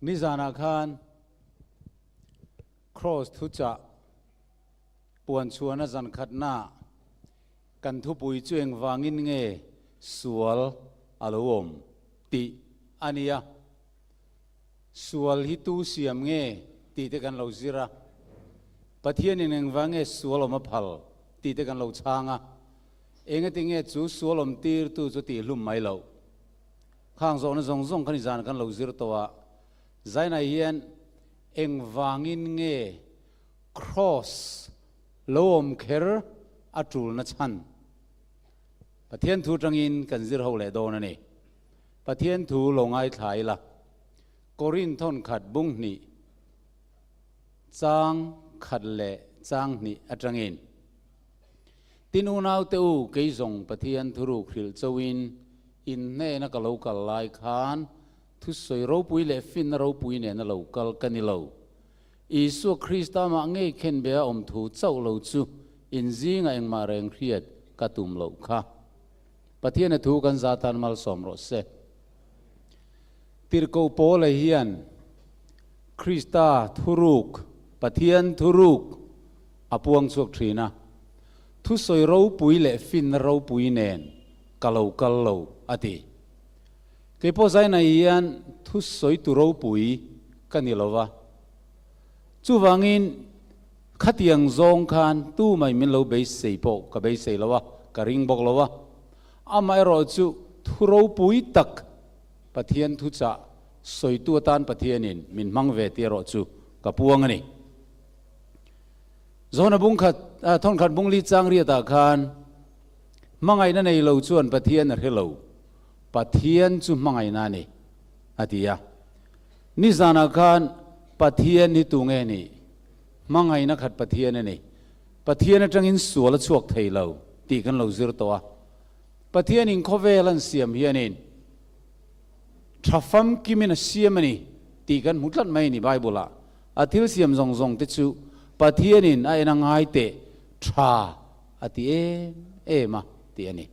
นิจานาคารครอสทุจะปวนชวนจันขัดหน้ากันทุปุยจวงวางินเงสวลอารมณ์ติอันนี้สวลฮิตุเสียมเงติเตกันเราจิระปะเทียนหนึ่งวางเงสวลอมพัลติเตกันเราช้างเองติเงจูสวลอมตีร์ตูจุติลุ่มไม่เราข้างโซนซงขันจานกันเราจิระตัวใจในเฮียนเองวางินเงครอสลมเคร์อัตุลนัชันปะเทียนทูจังอินกันจิรเอาเลโดนันนี่ปะเทียนทูลงไอถ่ายละกอรินทอนขัดบุ้งนี่จางขัดเละจางนี่อัจังอินตินูนาวเตอูเกยงปะเทียนทูรุคริลจวินอินเน่นักเลวกัลไลคานทุสอยรูปุยเลฟินรูปุยเนี่ยนักเลวกัลกันนี่เลวอิสุคริสต์มาเงยเข็นเบียอมทูเจ้าเลวจูอินซีงเองมาเร่งเครียดกระตุมเลวค่ะปะเทียนทูกันซาตานมัลสมรสติรโกโปเลเฮียนคริสตาทุรุกปะเทียนทุรุกอปวงสุกทรีนะทุสอยรูปุยเลฟินรูปุยเนนกัลเลวอติเก็บพอใจในเฮียนทุสอยตุรูปุยกันนี่เลวะจูวังอินขัดยังจงคันตู้ไม่มีเราเบสเซโปกับเบสเซลวะกับริงบอกลวะอาไม่รอจูทุรูปุยตักปะเทียนทุจ่าสวยตัวตานปะเทียนินมินมังเวทีรอจูกับพวงนี่จนบุ้งขัดท่อนขัดบุ้งลีจังเรียตาคันมังไงนั่นในเราชวนปะเทียนอะไรเราปะเทียนจูมังไงนั่นนี่อาทิยานิสานาคันปะเทียนนี่ตุงเงนี่มังไงนักขัดปะเทียนนี่ปะเทียนจังอินสวลชวกไทยเราตีกันเราจิรตัวปะเทียนอินโคเวลันเสียมเฮียนินทรัฟฟัมกิมินเสียมนี่ตีกันมุดลัดไม่นี่ไบเบิลอาทิลเสียมซงติดชูปะเทียนินไอ้นางไอเตทราอาทิเอมาตีอันนี้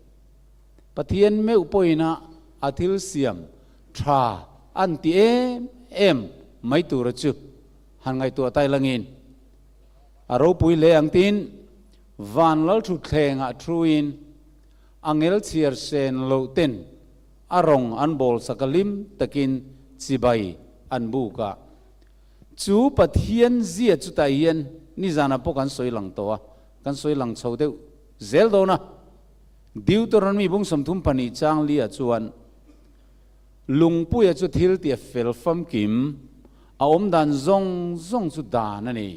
ปะเทียนไม่อุปยนะอาทิลเสียมทราอันตีเอ็มไม่ตัวรจูหันไงตัวไตลังอินอารมณ์ปุยเลงตินวันลัลทุเคงอัทรูอินอังเอลเชียร์เซนโลเตนอารมณ์อันบอลสกัลิมตะกินซิบายอันบุกะจูปะเทียนเจียจุตาเย็นนี่จานาพวกกันสวยหลังตัวกันสวยหลังเฉาเดียวเซลโดนะดิวตัวนั้นมีบุ้งสมทุมปนิจางเลียจวนลุงปุยจุทิลเตียเฟลฟัมกิมอมดันซงจุดานั่นเอง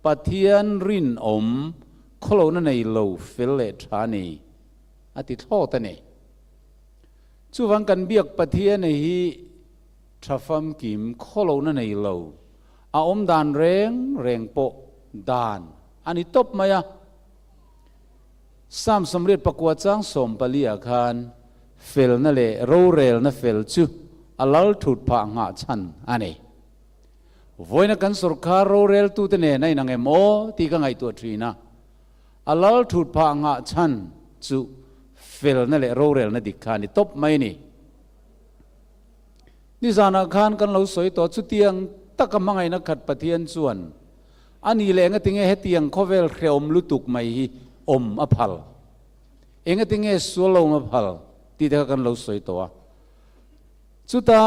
ปะเทียนรินโคโลนั่นเองโลฟิลเลทานีอติโทตันเองจูฟังกันเบียกปะเทียนในฮีทรัฟฟัมกิมโคโลนั่นเองโลอมดันเร่งโปดานอันนี้ตบมาอะสามสำเร็จประกวดจ้างสมปลีอาคารเฟลนั่นแหละโรเรลนั่นเฟลจูอัลลัลถุดพังหาชันอันนี้วันนักการสุรคาโรเรลตูเตเน่ในนางเอโมที่กังไอตัวทรีนะอัลลัลถุดพังหาชันจูเฟลนั่นแหละโรเรลนั่นดิคานี่ตบไม่นี่นิสานาคารกันเราสวยต่อชุดเตียงตักกำมังไงนักขัดปะเทียนส่วนอันนี้แหละงติงเฮเตียงโคเวลเคอมลุตุกไม่อมอภัลเองติงเฮสวลอมอภัลที่เด็กกันเราสวยตัวชุดตา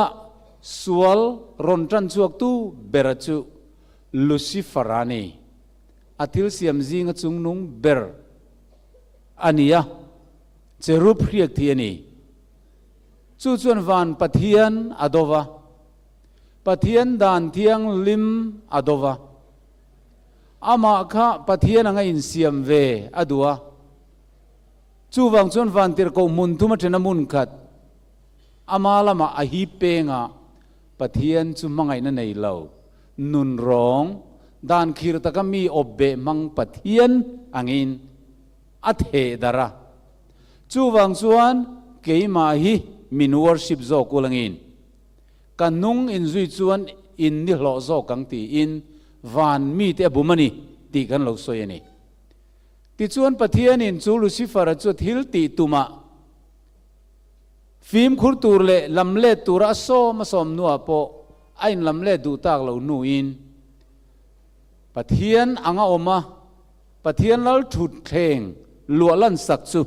สวลรอนจันจวกตูเบรจูลูซิฟารานีอาทิลเสียมจิงจุงนุงเบรอันนี้อะเจรูปเรียกที่นี่จู่จวนวันปะเทียนอดวะปะเทียนดานเทียงลิมอดวะอามาค่ะปะเทียนงอินเสียมเวอดัวจู่วังจวนวันเตอร์กูมุนทุมาเจนมุนขัดอามาละมาอหิเปงะปะเทียนจุมังไงนั่นในเรานุนร้องดานขีรตะกมีอบเบมังปะเทียนอังอินอัตเหดาระจู่วังจวนเกยมาฮิมินวอร์ชิปโซกุลังอินกันนุงอินจุยจวนอินนิหลอโซกังตีอินวันมีเตบุมันนี่ตีกันเราสวยนี่ติจวนปะเทียนอินจูลุซิฟาร์จุดฮิลตีตุมาฟิล์มขุดตูร์เล่ลำเล่ตูระโซมาสมนัวโป ไอ้ลำเล่ดูตากเราหนูอินปะเทียนอ่างอมาปะเทียนแล้วถุดเทงลัวลั่นสักสุ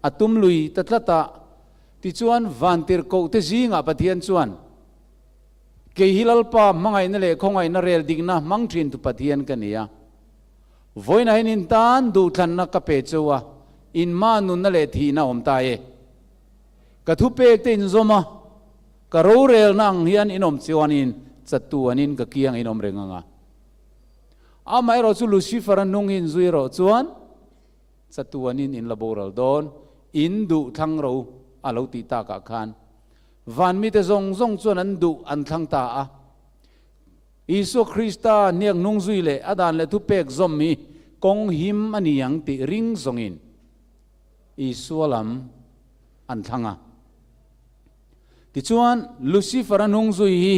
อตุมลุยตัดละตาที่ชวนวันติรโกเตจิงะปะเทียนชวนเกฮิลลปามังไงนั่นแหละคงไงนั่นเรลดิกนะมังทินตุปะเทียนกันเนี่ยvoi na hin tan du than na ka pe chuwa in ma nun na le thi na om ta e ka thu pe te in zoma ka ro rel nang hian inom chiwanin chatuanin ka kiang inom renga a mai ro chu lucifer nung in zui ro chuan chatuanin in laboral don in du thang ro alo ti ta ka khan van mi te zong zong chuan an du an thang ta a Isu Krista niak nung zui le adan le tu pek zom mi kong him aniyang ti ring zongin Isu alam an thanga ti chuan Lucifer nung zui hi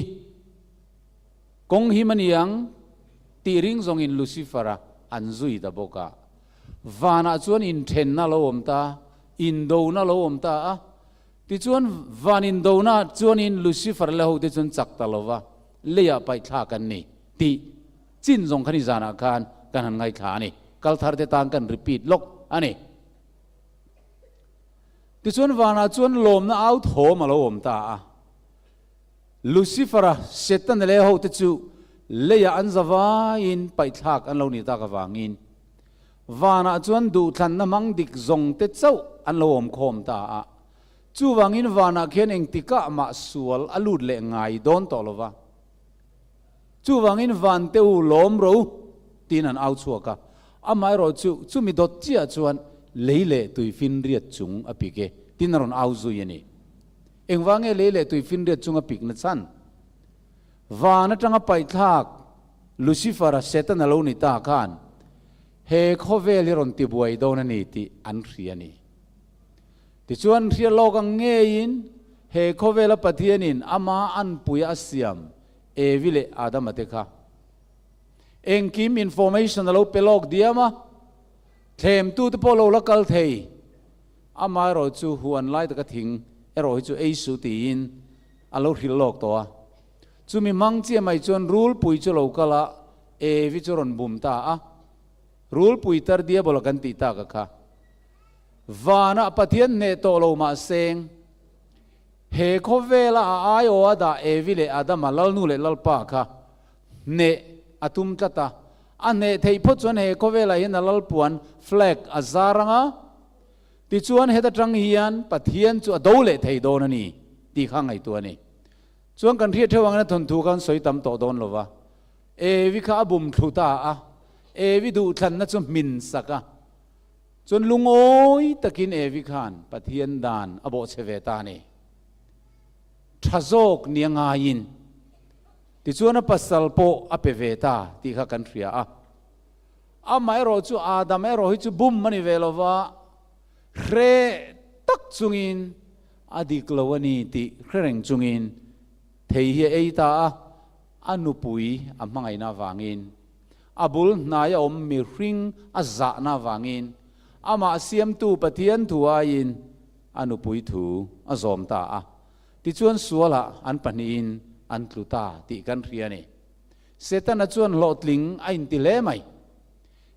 kong him aniyang ti ring zongin Lucifer an zui da boka vana chuan in then na lo om ta in do na lo om ta a ti chuan van in do na chuan in Lucifer le ho ti chuan chak ta lovaเลียไปท่ากันนี่ตีจินทรงขณิจานาคารกันหันไงขานี่กัลทาร์เตตังกันรีพีทลกอันนี้ที่ส่วนวานาส่วนลมน่าเอาโถมาลมตาลูซิเฟอร์เซตันเลวติจูเลียอันซาวาอินไปท่ากันเรานี่ตากวางินวานาส่วนดูทันน้ำมังดิกทรงเตเจ้าอันลมโคมตาจูวางินวานาเขียนเองติกะมาสวลอลูดเลงไงโดนตอลวาจูวังอินวันเตอูล้มรู้ตีนันเอาชัวกะอาไม่รู้จูมีดอทเจียจวนเล่เล่ตุยฟินเรียดจุงอภิเกตีนันเอาจุยนี่เอ็งวังเอเล่เล่ตุยฟินเรียดจุงอภิกนัดสันวานจังไปทักลูซิเฟอร์เซตันอโลนิตาคานเฮโคเวลิรอนติบวยโดนนี่ตีอันเรียนี่ที่ชวนเรียโลกังเงียนเฮโคเวลปะเทียนินอามาอันปุยอาเซียมเอวิเลอาดามเตค่ะเองคิมอินโฟเมชันเราเปลอกเดียมาเทมตูตโปโลลักลเทยอามาเราจูหวนไล่ตะกถิงเราจูเอสุตีนอาเราหิลลอกตัวจูมีมังเจียไม่จวนรูลปุยจูโลกละเอวิจรอนบุมตารูลปุยตรเดียบลกันตีตากะค่ะวานะปะเทียนเนโตโลมาเซงเฮโคเวลาอายโออาดาเอวิเลอาดามาลลนูเลลลปาค่ะเนอตุมตตาอันเนเทยพจวนเฮโคเวลาเห็นลลปวนแฟลกอาซารังติจวนเฮตจังเฮียนปะเทียนจูดูเลเทยโดนนี่ตีข้างไอตัวนี้จวนกันเทียเทวังนั้นทนทุกันสวยตำโตโดนหรอวะเอวิข้าบุมทุตาเอวิดูทันนั่นจนมินสักจนลุงโอยตะกินเอวิขานปะเทียนดานอโบเชเวตานี่ทะโจกเนียงายินที่ชวนปัสสลโปอเปเวตาที่ข้ากันเรียไม่รู้จูอาดามไม่รู้จูบุมมันเวลว่าเรตักจุงินอดีกลวนีติเร่งจุงินเทียเอตาอนุปุยอามังไงนาวางินอาบุลนายอมมีริงอาจานาวางินอามาเสียมตูปะเทียนทัวยินอนุปุยถูอาจอมตาที่ชวนสัวละอันปนินอันตุตาที่กันเรียนี่เสตันชวนหลอดลิงไอ้ติเล่ไหม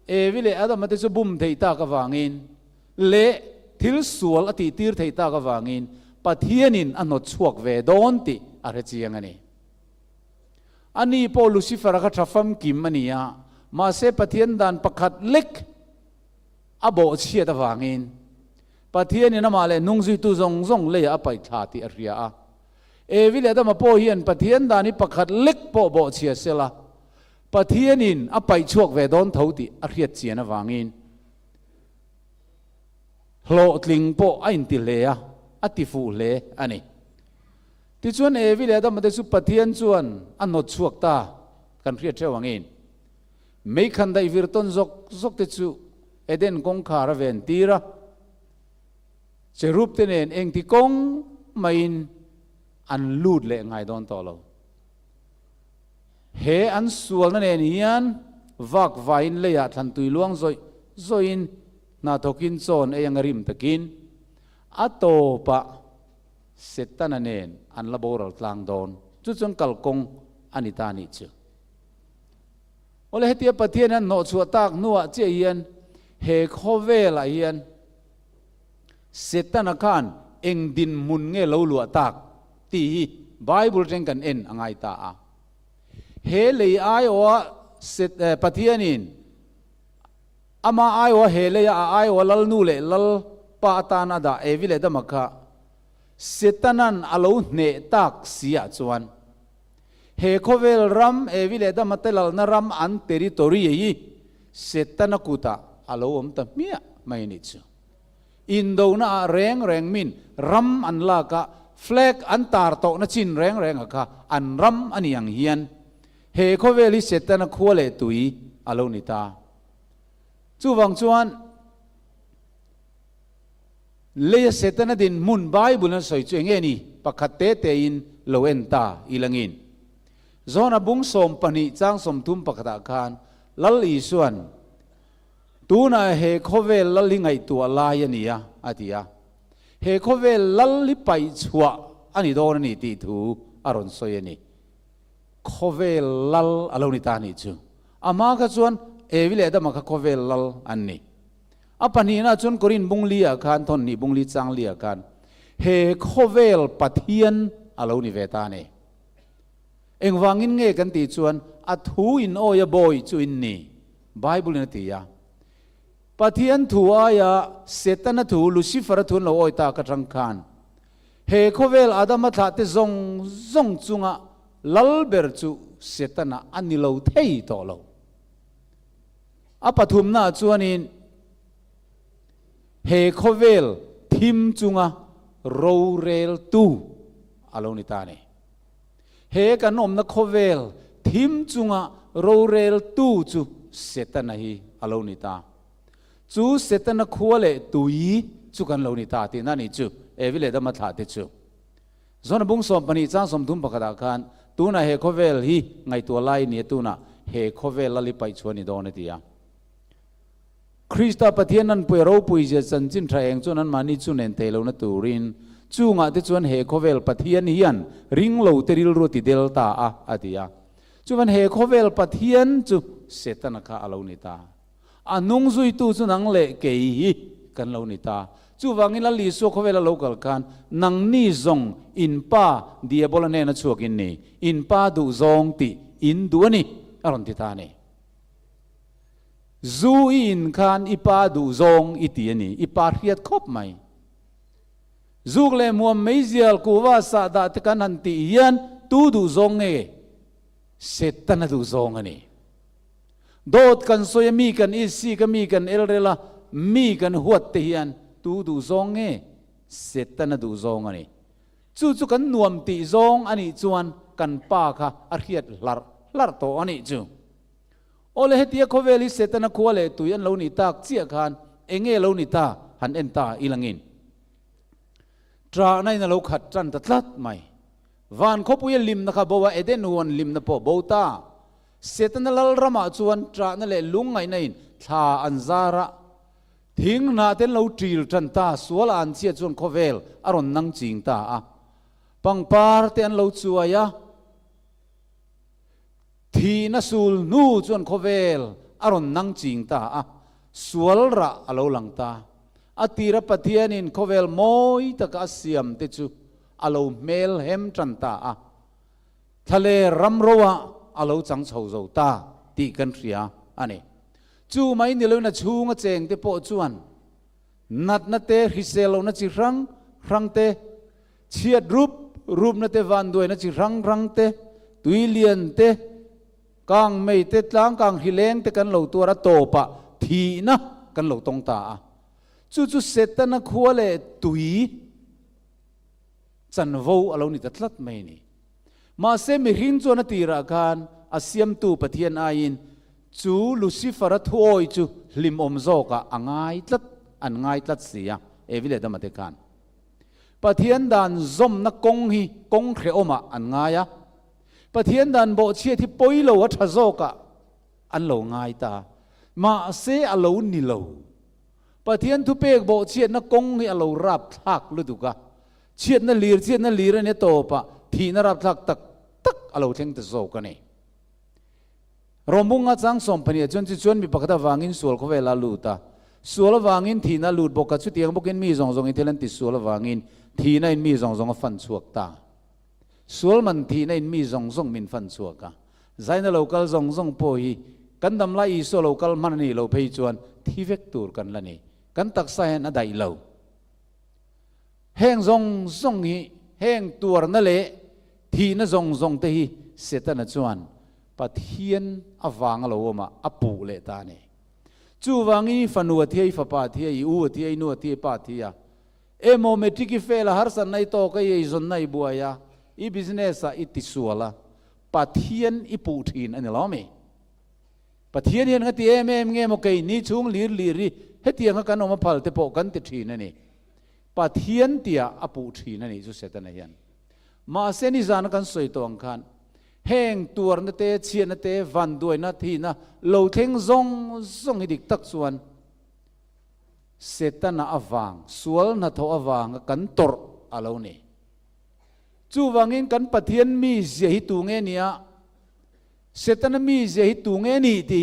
เอวิเลอาดามันจะบุมเทตากวางินเละทิลสัวละติตีร์เทตากวางินปะเทียนินอันนดชวกเวดอนติอะไรจียงนี่อันนี้พอลูซิเฟอร์ก็ทัฟฟัมกิมมันนี่มาเสปะเทียนดานประคัดเล็กอโบเชียตวางินปะเทียนนี่นะมาเลยนุ่งจุตุซงเลยอไปทาติอริยาเอวิเลตมาโพเฮียนปะเทียนดานี่ประคัดเล็กโปโบเชียเสละปะเทียนินอไปชวกเวดอนเท่าติอริยเจียนวางินโหลดลิงโปไอ้ติเลียอติฟูเลอันนี้ที่ชวนเอวิเลตมาได้สุปะเทียนชวนอันนดชวกตากันเรียกเจ้าวางินไม่คันได้วิรตนซกติจูเอเดนกงคาราเวนตีระเจรูปเตนเองที่กงไม่อันลูดเละไงโดนต่อเราเฮอันส่วนนั่นเองยันวักไว้เลยอะทันตุยล่วงซอยนาทกินโซนเองริมตะกินอัตโตปะเสร็จนั่นเองอันละโบราณกลางโดนจุดจนกัลกง อันนี้ตานี่จูโอเลเตียปะเทียนั้นโนชัวตากนัวเจียเฮียนเฮโคเวลเฮียนเสตนาคานเองดินมุนเงลลัวตากตีไบเบิลเจงกันเอ็นอังไงตาเฮเลยไอโอเสตปะเทียนินอามาไอโอเฮเลยไอโอลลนูเลลลปาตานาดาเอวิเลดมักะเสตนันอโลเนตักเสียจวนเฮโคเวลรัมเอวิเลดมัตเตลนรัมอันเทริตอรียีเสตนักุตาอโลอมตะเมียไม่นิจอินโดนาแรงมินรัมอันลากะเฟลกอันตาร์โตนจินแรงอะค่ะอันรัมอันยังเฮียนเฮโคเวลิเสตนักขัวเลตุยอโลนิตาจู่วังจวนเลยเสตนัดินมุนไบบุลนสอยจวงเงี้ยนี่ปะคัตเตเตอินโลเอนตาอิลังอินจอนาบุงสมปนิจังสมทุมปะคัตคานลัลอีส่วนตูน่าเฮโคเวลลัลลิงไอตัวลายนี่อะอาทิยาเฮโคเวลลัลลิไปชัวอันนี้โดนนี่ตีถูอารอนสอยนี่โคเวลลัลอโลนิตานี่จูอามาก็ชวนเอวิเลดามาโคเวลลัลอันนี้อปนีน่าชวนกรินบุงลีอาการทนนี่บุงลีจังลีอาการเฮโคเวลปัทเทียนอโลนิเวตานี่เอ็งวางินเงกันตีชวนอัทูอินโอยบอยจูอินนี่ไบเบิลนี่ตียาปัทเทียนถัวยาเซตันถูลูซิเฟอร์ทุนโลโอยตากระทังคานเฮโคเวลอาดามาถาเตซงจุงะลัลเบอร์จูเซตันอันนี้เราเทยต่อเราอปฐุมนาจวนินเฮโคเวลทิมจุงะโรเรลตูอโลนิตาเนเฮกันอมนักโคเวลทิมจุงะโรเรลตูจูเซตันฮีอโลนิตาจูเซตันขัวเลตุยจูกันโลนิตาตินั่นนี่จูเอวิเลดมาถาติจูจนบุงสมปนิจ้างสมทุมปะกดากันตูน่าเฮโคเวลฮีไงตัวไล่เนี่ยตูน่าเฮโคเวลลลิไปชวนิโดนติยาคริสต์ปะเทียนนั้นป่วยเราป่วยเจสันจินทรายเองจนนั้นมานี่จูเนนเทโลนตูรินจูงาที่จวนเฮโคเวลปะเทียนเฮียนริงโลเตริลรูติเดลตาอาติยาจูวันเฮโคเวลปะเทียนจูเซตันคะอโลนิตาอานุงซุยตูจูนังเละเกยกันโลนิตาจูวังอินลลิสุโคเวลโลกัลกันนังนี่ซงอินป้าเดียบอลเนนชัวกินนี่อินป้าดูซงติอินดัวนี่อรอนติตานี่ซูอินคานอิปาดูซงอิตีนี่อิปาเรียดคบไหมซูเลมัวไม่เจียลกูว่าสาดาตกันหันตียันตูดูซงเอเสตันดูซงอันนี้โดดกันสวยมีกันอิซีกันมีกันเอลเรล่ามีกันหัวเตียนตูดูซงเอเสตันดูซงอันนี้จู่กันนวมตีซงอันนี้จวนกันป้าค่ะอาเรียดลาร์โตอันนี้จู่โอเลเหตียโคเวลิเซตันขัวเลตุยันเหล่านี้ตากเจียกันเองเหล่านี้ตาหันเอ็นตาอีลังอินตราในนรกขัดจันตัดลัดไหมวันเขาพูดลิมนะครับบอกว่าเอเดนวนลิมนะพอบูตาเสตันลลรามาจวนตรานั่นแหละลุงไงนั่นท่าอันซาระทิ้งนาเต้นเราจีลจันตาสวลอันเสียจวนโคเวลอารมณ์นั่งจิงตาปังปาร์เต้นเราชัวยะทีนัสูลนูจวนโคเวลอารมณ์นั่งจิงตาสวลระอารมณ์หลังตาอติระปะเทียนินโคเวลมอยตะกัสเซียมติจูอารมณ์เมลเฮมจันตาทะเลรำรัวอารมณ์จังเฉาเฉาตาตีกันเสียอันนี้จูไม่นี่เลยนะชูงเจงที่ปอจวนนัดนัดเตฮิเซลนัดจิรังเตเชียดรูปนัดเตวันด้วยนัดจิรังเตตุยเลียนเตกางไม่เตตลางกางฮิเลงเตกันเหล่าตัวระโตปะทีนะกันเหล่าตรงตาจู่เสตันขัวเลตุยจันวูอารมณ์นี่ตัดลัดไม่นี่มาเซมิหินจวนตีราการอาเซียมตูปะเทียนอายินจูลูซิเฟอร์ทัวอยจูลิมอมโซกะอังไงตัดเสียเอวิเลดมาเตกันปะเทียนดันซอมนักกงเขอมาอันไงปะเทียนดันโบเชียที่ปอยโลวัชโซกะอันโลไงตามาเซอโลนิโลปะเทียนทุเปกโบเชียนักกงให้อโลรับทักฤดูกะเชียนนั่นลีร์เนี่ยโตปะทีนรับทักตัก ตักอารมณ์เทงตะโซกันนี่รมุงอาจังสมพันธ์จนจวนมีปกติวางินส่วนเขาเวลาลูตาส่วนวางินทีน่าลูดบอกกับชุดเตียงบอกกินมีส่งอินเทลนติส่วนวางินทีน่ามีส่งฟันสวกตาส่วนมันทีน่ามีส่งมินฟันสวกะใจน่าเราคัลส่งโพฮีกันดำไล่ส่วนเราคัลมันนี่เราไปจวนที่เวกตูร์กันละนี่กันตักใส่น่าได้เราแห้งส่งฮีแห้งตัวนั่นแหละทีน่าส่งเตฮีเสร็จน่าจวนปัทเทียนอวางเราว่ามาอปูเลตานี่จู่วางินฟันวัวที่ไอ้ฟ้าที่ไอ้อูที่ไอ้นัวที่ไอ้ปาที่อะโมเมติกิเฟลหาร์สันในโตก็ยัยจนในบัวยาอีบิสเนสอิติสัวละปัทเทียนอีปูทีนอันนี้ล้อมปัทเทียนเห็นกันที่เงี้ยโมกัยนี่ช่วงลีรีเฮตียงกันออกมาพัลเตปกันติดทีนั่นนี่ปัทเทียนเตียอปูทีนั่นนี่จุดเสตนั่นยันมาเซนิจานกันสวยตัวกันแห้งตัวนั่นเตะเชียนนั่นเตะวันด้วยนาทีนะเราเทงส่งให้ดิกตักส่วนเสตนาอวังสวลนาทอวังกันตรอารมณ์นี่จู่วังอินกันปะเทียนมีเสียหิตุเงี้ยเนี่ยเสตนามีเสียหิตุเงี้ยนี่ตี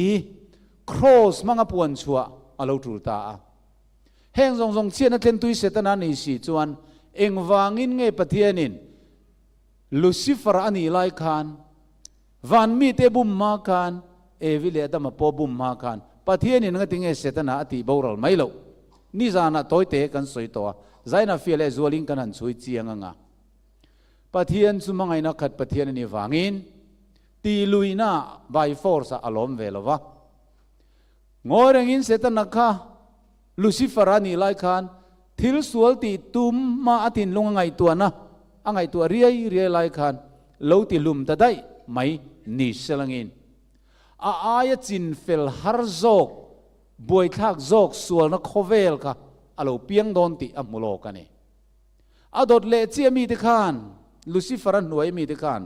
ครอสมังปวนชัวอารมณ์ถูตาแห้งส่งเชียนนั่นเทนตุยเสตนานี่สิจวนเอ็งวังอินเงี้ยปะเทียนินลูซิฟร์อันนี้ไล่ขันวันมีเตบุมมาคันวิเลดมาพอบุมมาคันปะเทียนี่นั่งติงเสตนาอติบอรัลไม่รู้นี่จานะตัวเตะกันสวยตัวใจน่าฟีเลจวลิงกันหันสวยเจียงงะปะเทียนสุมังไงนักขัดปะเทียนนี่ฟังอินตีลุยน่าไบฟอร์สอารมณ์เวลวะงอเรื่องอินเสตนาค่ะลูซิฟร์อันนี้ไล่ขันทิลสวลตีตุมมาอตินลงไงตัวนะอังไงตัวเรียไล่ขันเลวติลุมตะได้ไม่นิสลังอินอายจินเฟลฮาร์โซกบวยทักโซกส่วนนักโคเวลค่ะอโลเปียงโดนติอัมโมโลกันนี่อดดเลเจียมีติขานลูซิฟรันหน่วยมีติขาน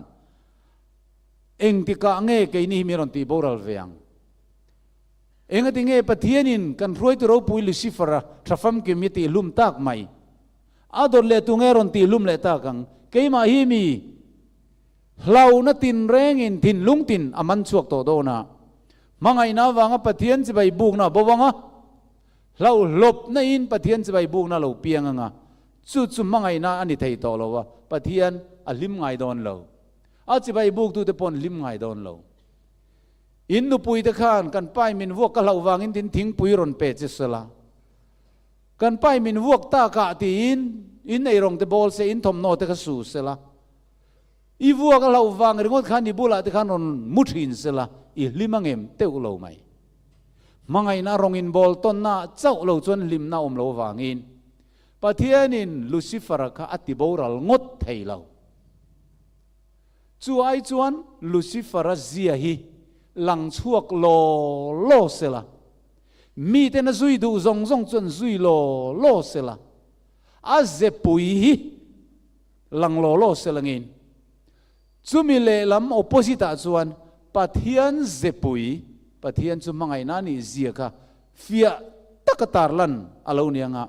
เองติกะเงยกินี่มีรอนติบอรัลเวียงเองติเงยปะเทียนินกันรวยตัวเราปุยลูซิฟระทรัฟมกิมิติลุมตักไม่อดดเลตุเงยรอนติลุมเลตักังเกยมาฮิมีเราณตินเร่งินทินลุงตินอามันชวกโตโดนะมังไงนะวังปะเทียนจะไปบุกนะบ่วังเราหลบในอินปะเทียนจะไปบุกนะเราเปียงงะจุดมังไงนะอันนี้ไทยโตเราวะปะเทียนอลิมไงโดนเราอาจจะไปบุกตัวเตปอนลิมไงโดนเราอินดูปุยตะขานกันไปมินวกก็เราวังอินทินทิ้งปุยรอนเปจิสละกันไปมินวกตากะตีอินในรองเตบอลเซอินทอมโนเตกสูสละอีวัวก็เราวางเรื่องขันอีบุลาที่ขันนนมุทินเสละอีลิมังเอ็มเตอุเราไม่มังไงนะรองอินบอลต้นน่าเจ้าเราจนลิมน่าอมเราวางอินปะเทียนินลูซิฟร์ก็อติบอรัลงดไทยเราจวนจวนลูซิฟร์เสียฮีหลังชวกโลเสละมีแต่น่าซุยดูซงจนซุยโลเสละอาเจปุยฮีหลังโลเสละงินจุมิเลลัม opposite จวนปะเทียนเจปุยปะเทียนจุมังไงนานี่เสียค่ะฟิยตักตาร์ลันอาลูเนียงะ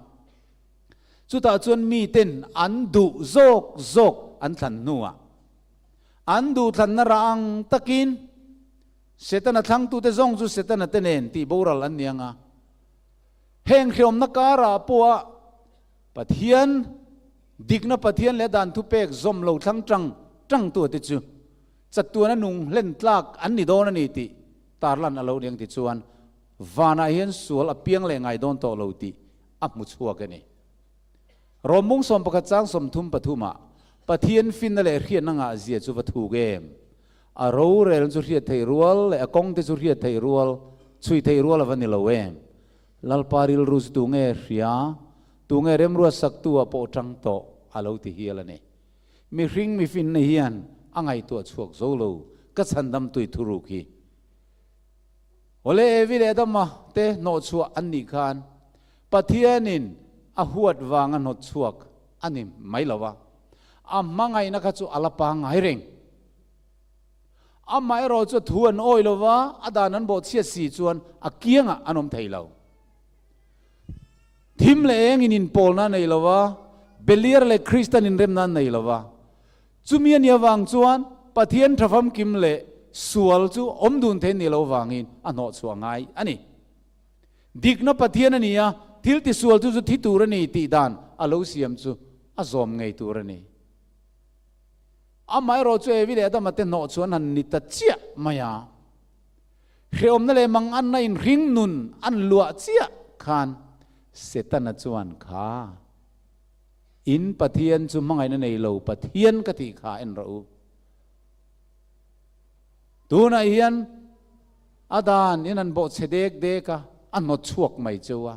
จุดตาจวนมีเต็นอันดูโจกอันทันนัวอันดูทันนรังตะกินเสตนาทั้งตุเตจงจุเสตนาเตเนนตีบูรัลอันเนียงะเฮงเขียมนักการะปัวปะเทียนดิกนับปะเทียนและดันทุเปกจอมเหลาทั้งจังตัวติดจูจัดตัวนั้นนุ่งเล่นตลากอันนี้โดนนี่ติตาลันอารมณ์ยังติดชวนวานาเห็นสวลเปียงเลยไงโดนโตเราติอับมุชัวกันนี่รวมมุ่งสมประกจังสมทุมปฐุมะปะเทียนฟินนั่นแหละเรียนนั่งอาเซียจูวัตถุเกมอารมณ์เรื่องจุเรียไทยรัวและกงที่จุเรียไทยรัวช่วยไทยรัวละวันนี้เราเองลัลปาริลรูสตุงเอรียตุงเอเริ่มรัวสักตัวโปจังโตอารมณ์ที่เฮียละนี่มีริงมีฟินในเฮียนอังไงตัวชวกโซโลก็สันดำตุยทุรุกีโอเลวิเลดมาเตโนชัวอันนี้คานปะเทียนินอหวดวางอันโนชวกอันนี้ไม่ละวะอามังไงนักจูอลาปังไงเร่งอาไม่รอจะทวนโอยละวะอาดานันบอกเสียสีจวนอาเกียงอันอมไทยเราทิมเลงอินโปลนั่นในละวะเบลียร์เลคริสตันอินเรมนั่นในละวะจุมีอันยาวังจวน pathian thafam kim le sual chu omdun the ni lo wangin ano chuangai ani dikna pathian ania thil ti sual chu thi turani ti dan alo siam chu azom ngei turani amai ro chu evi le da mate no chuan han ni ta chia maya khiom na le mang an na in ring nun an lua chia khan setan chuan kha in pathian chu mangai na nei lo pathian ka ti kha en ro tuna hian adan in an bo chedek de ka an no chuak mai chuwa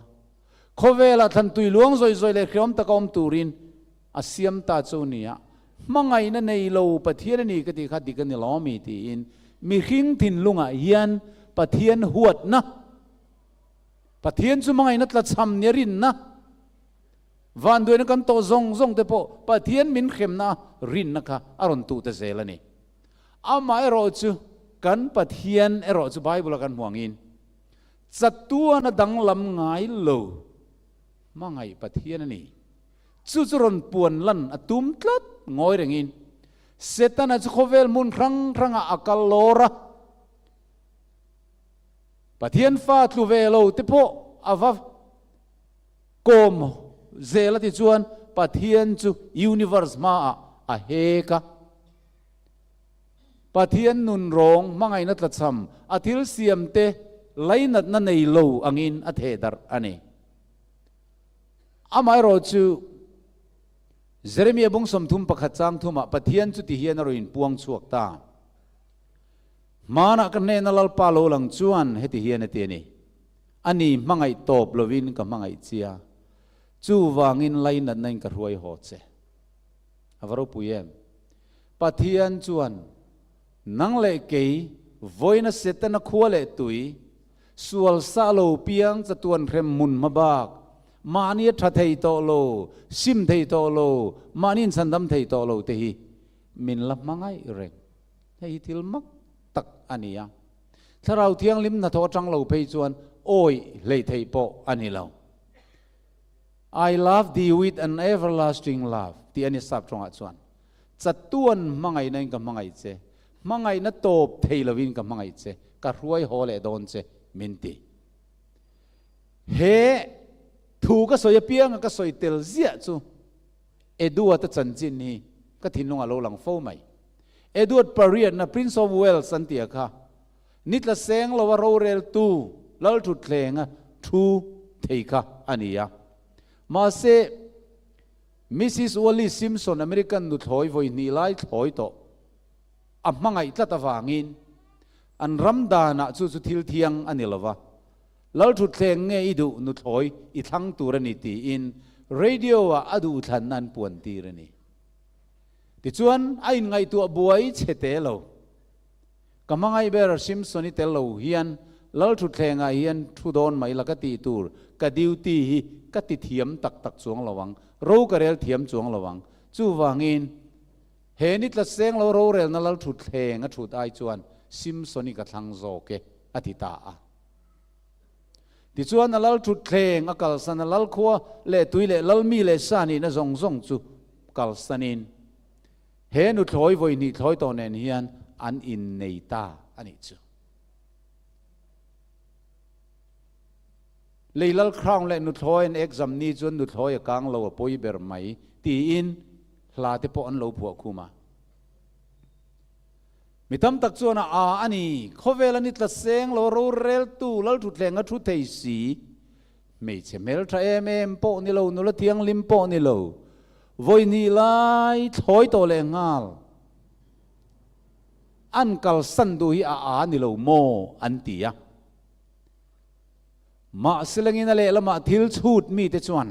khovela than tui luang zoi zoi le khiom ta kom turin asiam ta chu nia mangai na nei lo pathian ni ka ti kha dik ni lo mi ti in mi hing thin lunga hian pathian huat na pathian chu mangai na tla cham nerin na van doina kan to zong zong te po pathian min khem na rin na kha aron tu te zelani ama ero chu kan pathian ero chu bible kan muangin chatua na danglam ngai lo mangai pathian ani chu churon puan lan atum tlat ngoi rengin setan chu khovel mun rang ranga akal lora pathian fa tlu ve lo te po ava kom zela ti chuan pathian chu universe ma a heka pathian nun rong mangai na tlacham athil siam te lainat na nei lo angin a thedar ani amai ro chu Jeremiah bung som thum pakhat chang thuma pathian chu ti hian ro in puang chuak ta mana kan ne na lal pa lo lang chuan heti hian ati ni ani mangai top lovin ka mangai chia chu wangin lainat nain ka ruai ho che avaro puyem pathian chuan nang le ke voina setana khuale tui sual sa lo piang chatuan rem mun mabak mani tha thei to lo sim thei to lo manin sandam thei to lo te hi min la mangai reng hei thil mak tak ania tharau thiang lim na tho tang lo phei chuan oi le thei po ani lo I love thee with an everlasting love ti ani sap tonga chuan chatuan mangai nai ka mangai che mangai na top thei lovin ka mangai che ka ruai hole don che minti he thu ka soya piang ka soi tel zia chu edua ta chanchin ni ka thinunga lo lang fo mai Edward Parian na Prince of Wales antia kha nitla seng lo ro rel tu lal thu thlenga thu thei kha ania ma se Mrs. Wallis Simpson American nu thoi voi ni lai thoi to amangai tlata wangin an ramdana chu chu thil thiang anilawa lal thu thleng nge idu nu thoi I thang turani ti in radio wa adu than nan puan tirani ti chuan ain ngai tu buai chete lo kamangai ber Simpson I tel lo hian lal thu thlenga hian thu don mai la ka ti tur ka duty hi ka ti thiam tak tak chuang lawang ro karel thiam chuang lawang chu wangin he nit la seng lo ro rel na lal thu thleng a thut ai chuan Simpson I ka thlang zo ke atita a ti chuan lal thu thleng a kal san lal khuwa le tui le lal mi le sani na zong zong chu kal sanin he nu thloi voi ni thloi to nen hian an in nei ta ani chu leilal crown le nu thloi an exam ni chuan nu thloi a kang lo a poi ber mai ti in hla te po an lo phu khuma mitam tak chuan a ani khovel ani tla seng lo ro rel tu lal thu thleng a thu thei si mei che mel tha em po ni lo nu la thiang lim po ni lo voi ni lai thoi to le ngal an kal san du hi a ni lo mo an tia ma silangin ale lama thil chut mi te chuan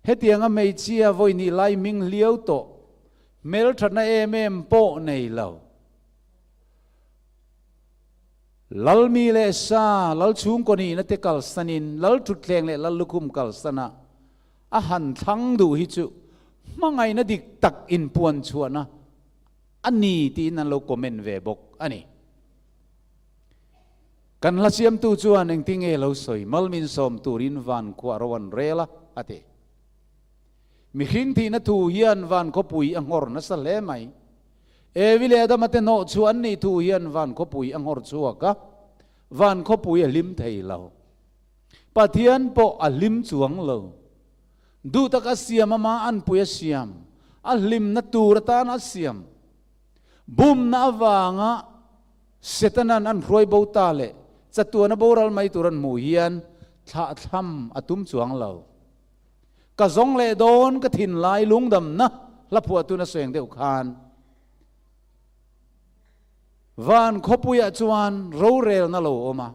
hetianga mei chia voi ni lai ming liau to mel thana em po nei lo lal mi le sa lal chung ko ni na te kal sanin lal thut thleng le lal lukum kal sana a han thang du hi chu mangai na dik tak in puan chuana ani ti nan lo comment ve bok ani kan la siam tu chuan eng ting e lo soi malmin som turin van ko rawan rela ate mi hin thi na thu hian van ko pui angor na sa le mai เอวิเลดามาเตโนชวนนี่ทูเฮียนวันเขาปุยอังหอร์ชัวกะวันเขาปุยลิมไทยเราปะเทียนโปอลิมจวงเราดูตะกเสียมมาอันปุยเสียมอัลลิมนัตูรตานัเสียมบุมนาวางะเสตนันอันรวยบูตาเลจัตตัวนบูรัลไม่ตุรันมูเฮียนท่าทำอตุมจวงเรากะซงเลโดนกะถิ่นลายลุงดำนะละผัวตุนเสียงเดียวคานวันขบุยจวนรูเรลนั่นโลอมา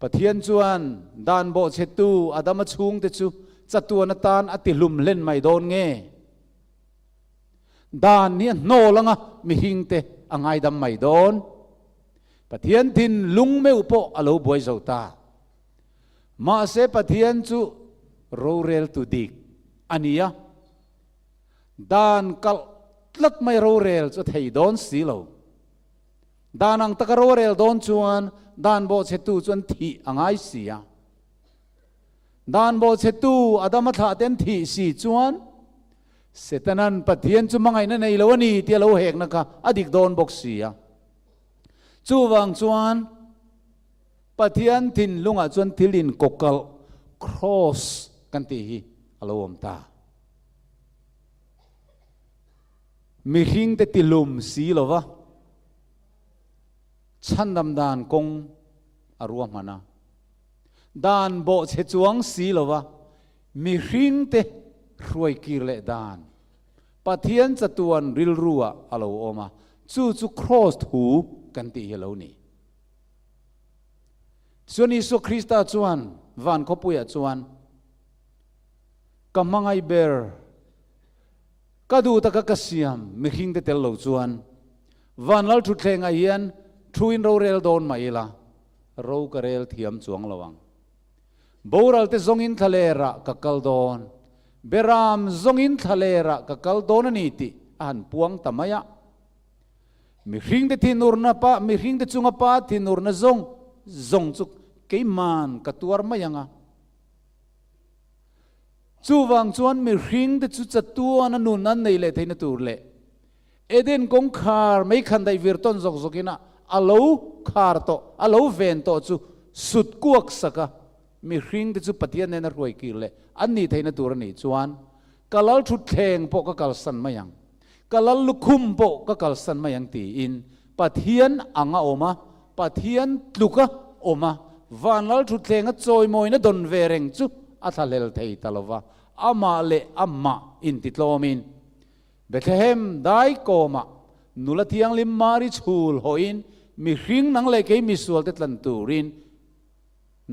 ปะเทียนจวนดานโบเชตูอาดามชุงเตจูจัตตัวนตานอติลุมเล่นไม่โดนเงดานนี้โนลังะมีหิงเตอังไงดำไม่โดนปะเทียนทินลุงเมอุปอโลบวยเจ้าตามาเสปะเทียนจูรูเรลตุดิกอันนี้ดานกัลลัดไม่รูเรลจะให้โดนสีโลดานังตะกรูเรลโดนชวนดานโบเชตูชวนทีอังไงเสียดานโบเชตูอาดามาถาเต็นทีสีชวนเสตนันปะเทียนจุมังไงนั่นในโลนี่เตียโลเหกนะคะอดิกโดนบกเสียจูวังชวนปะเทียนทินลุงอาจวนทิลินกกลครอสกันตีฮีอโลอมตามีหิงเตติลุมสีโลวะฉันดำดานกงอารวมนะดานโบเชจวงสีโลวะมีหิงเตรวยกีเลดานปะเทียนจะตวนริลรัวอโลอมาจูครอสหูกันตีเฮโลนี่ส่วนอิสุคริสต์จวนวันขบุยจวนกำมังไอเบอร์ก็ดูตะกะเสียมมีหิงเตเตลโลจวนวันลัลทุเทงไอเฮียนทรูอินโรเรลโดนมาอีละโรกเรลเทียมจวงระวังบูรัลเตซงอินทะเลระกะกัลโดนเบรามซงอินทะเลระกะกัลโดนนี่ติอันปวงตามายะมีหิงเตทินูรนาปะมีหิงเตจุงปะทินูรนาซงจุกเกยมันกะตัวมายังอ่ะจูวังจวนมีหิงเตจุจัตัวนันนูนันในเลทินตูเลเอเดนกงคาร์ไม่คันได้วิร์ตอนจกินะอโลคาร์โตอโลเวนโตจูสุดกวกสักมีหิงเตจุปฏิญาณนรวยกิเลอันนี้ทินตูรนี่จวนกะลัลชุดแทงปกกะลสันมายังกะลัลลุคุมปกกะลสันมายังตีอินปฏิญาณอังอาอมาปฏิญาณลุกะอมาวันลัลชุดแทงจอยมอยนะดนเวริงจูอัตเลลเทตลวะอามาเลอามาอินติดโลมินเบธเลเฮมได้โกมานุลที่ยังลิมมาริชูลหอยน์มีหิงนังเลกมีส่วนเตลันตูริน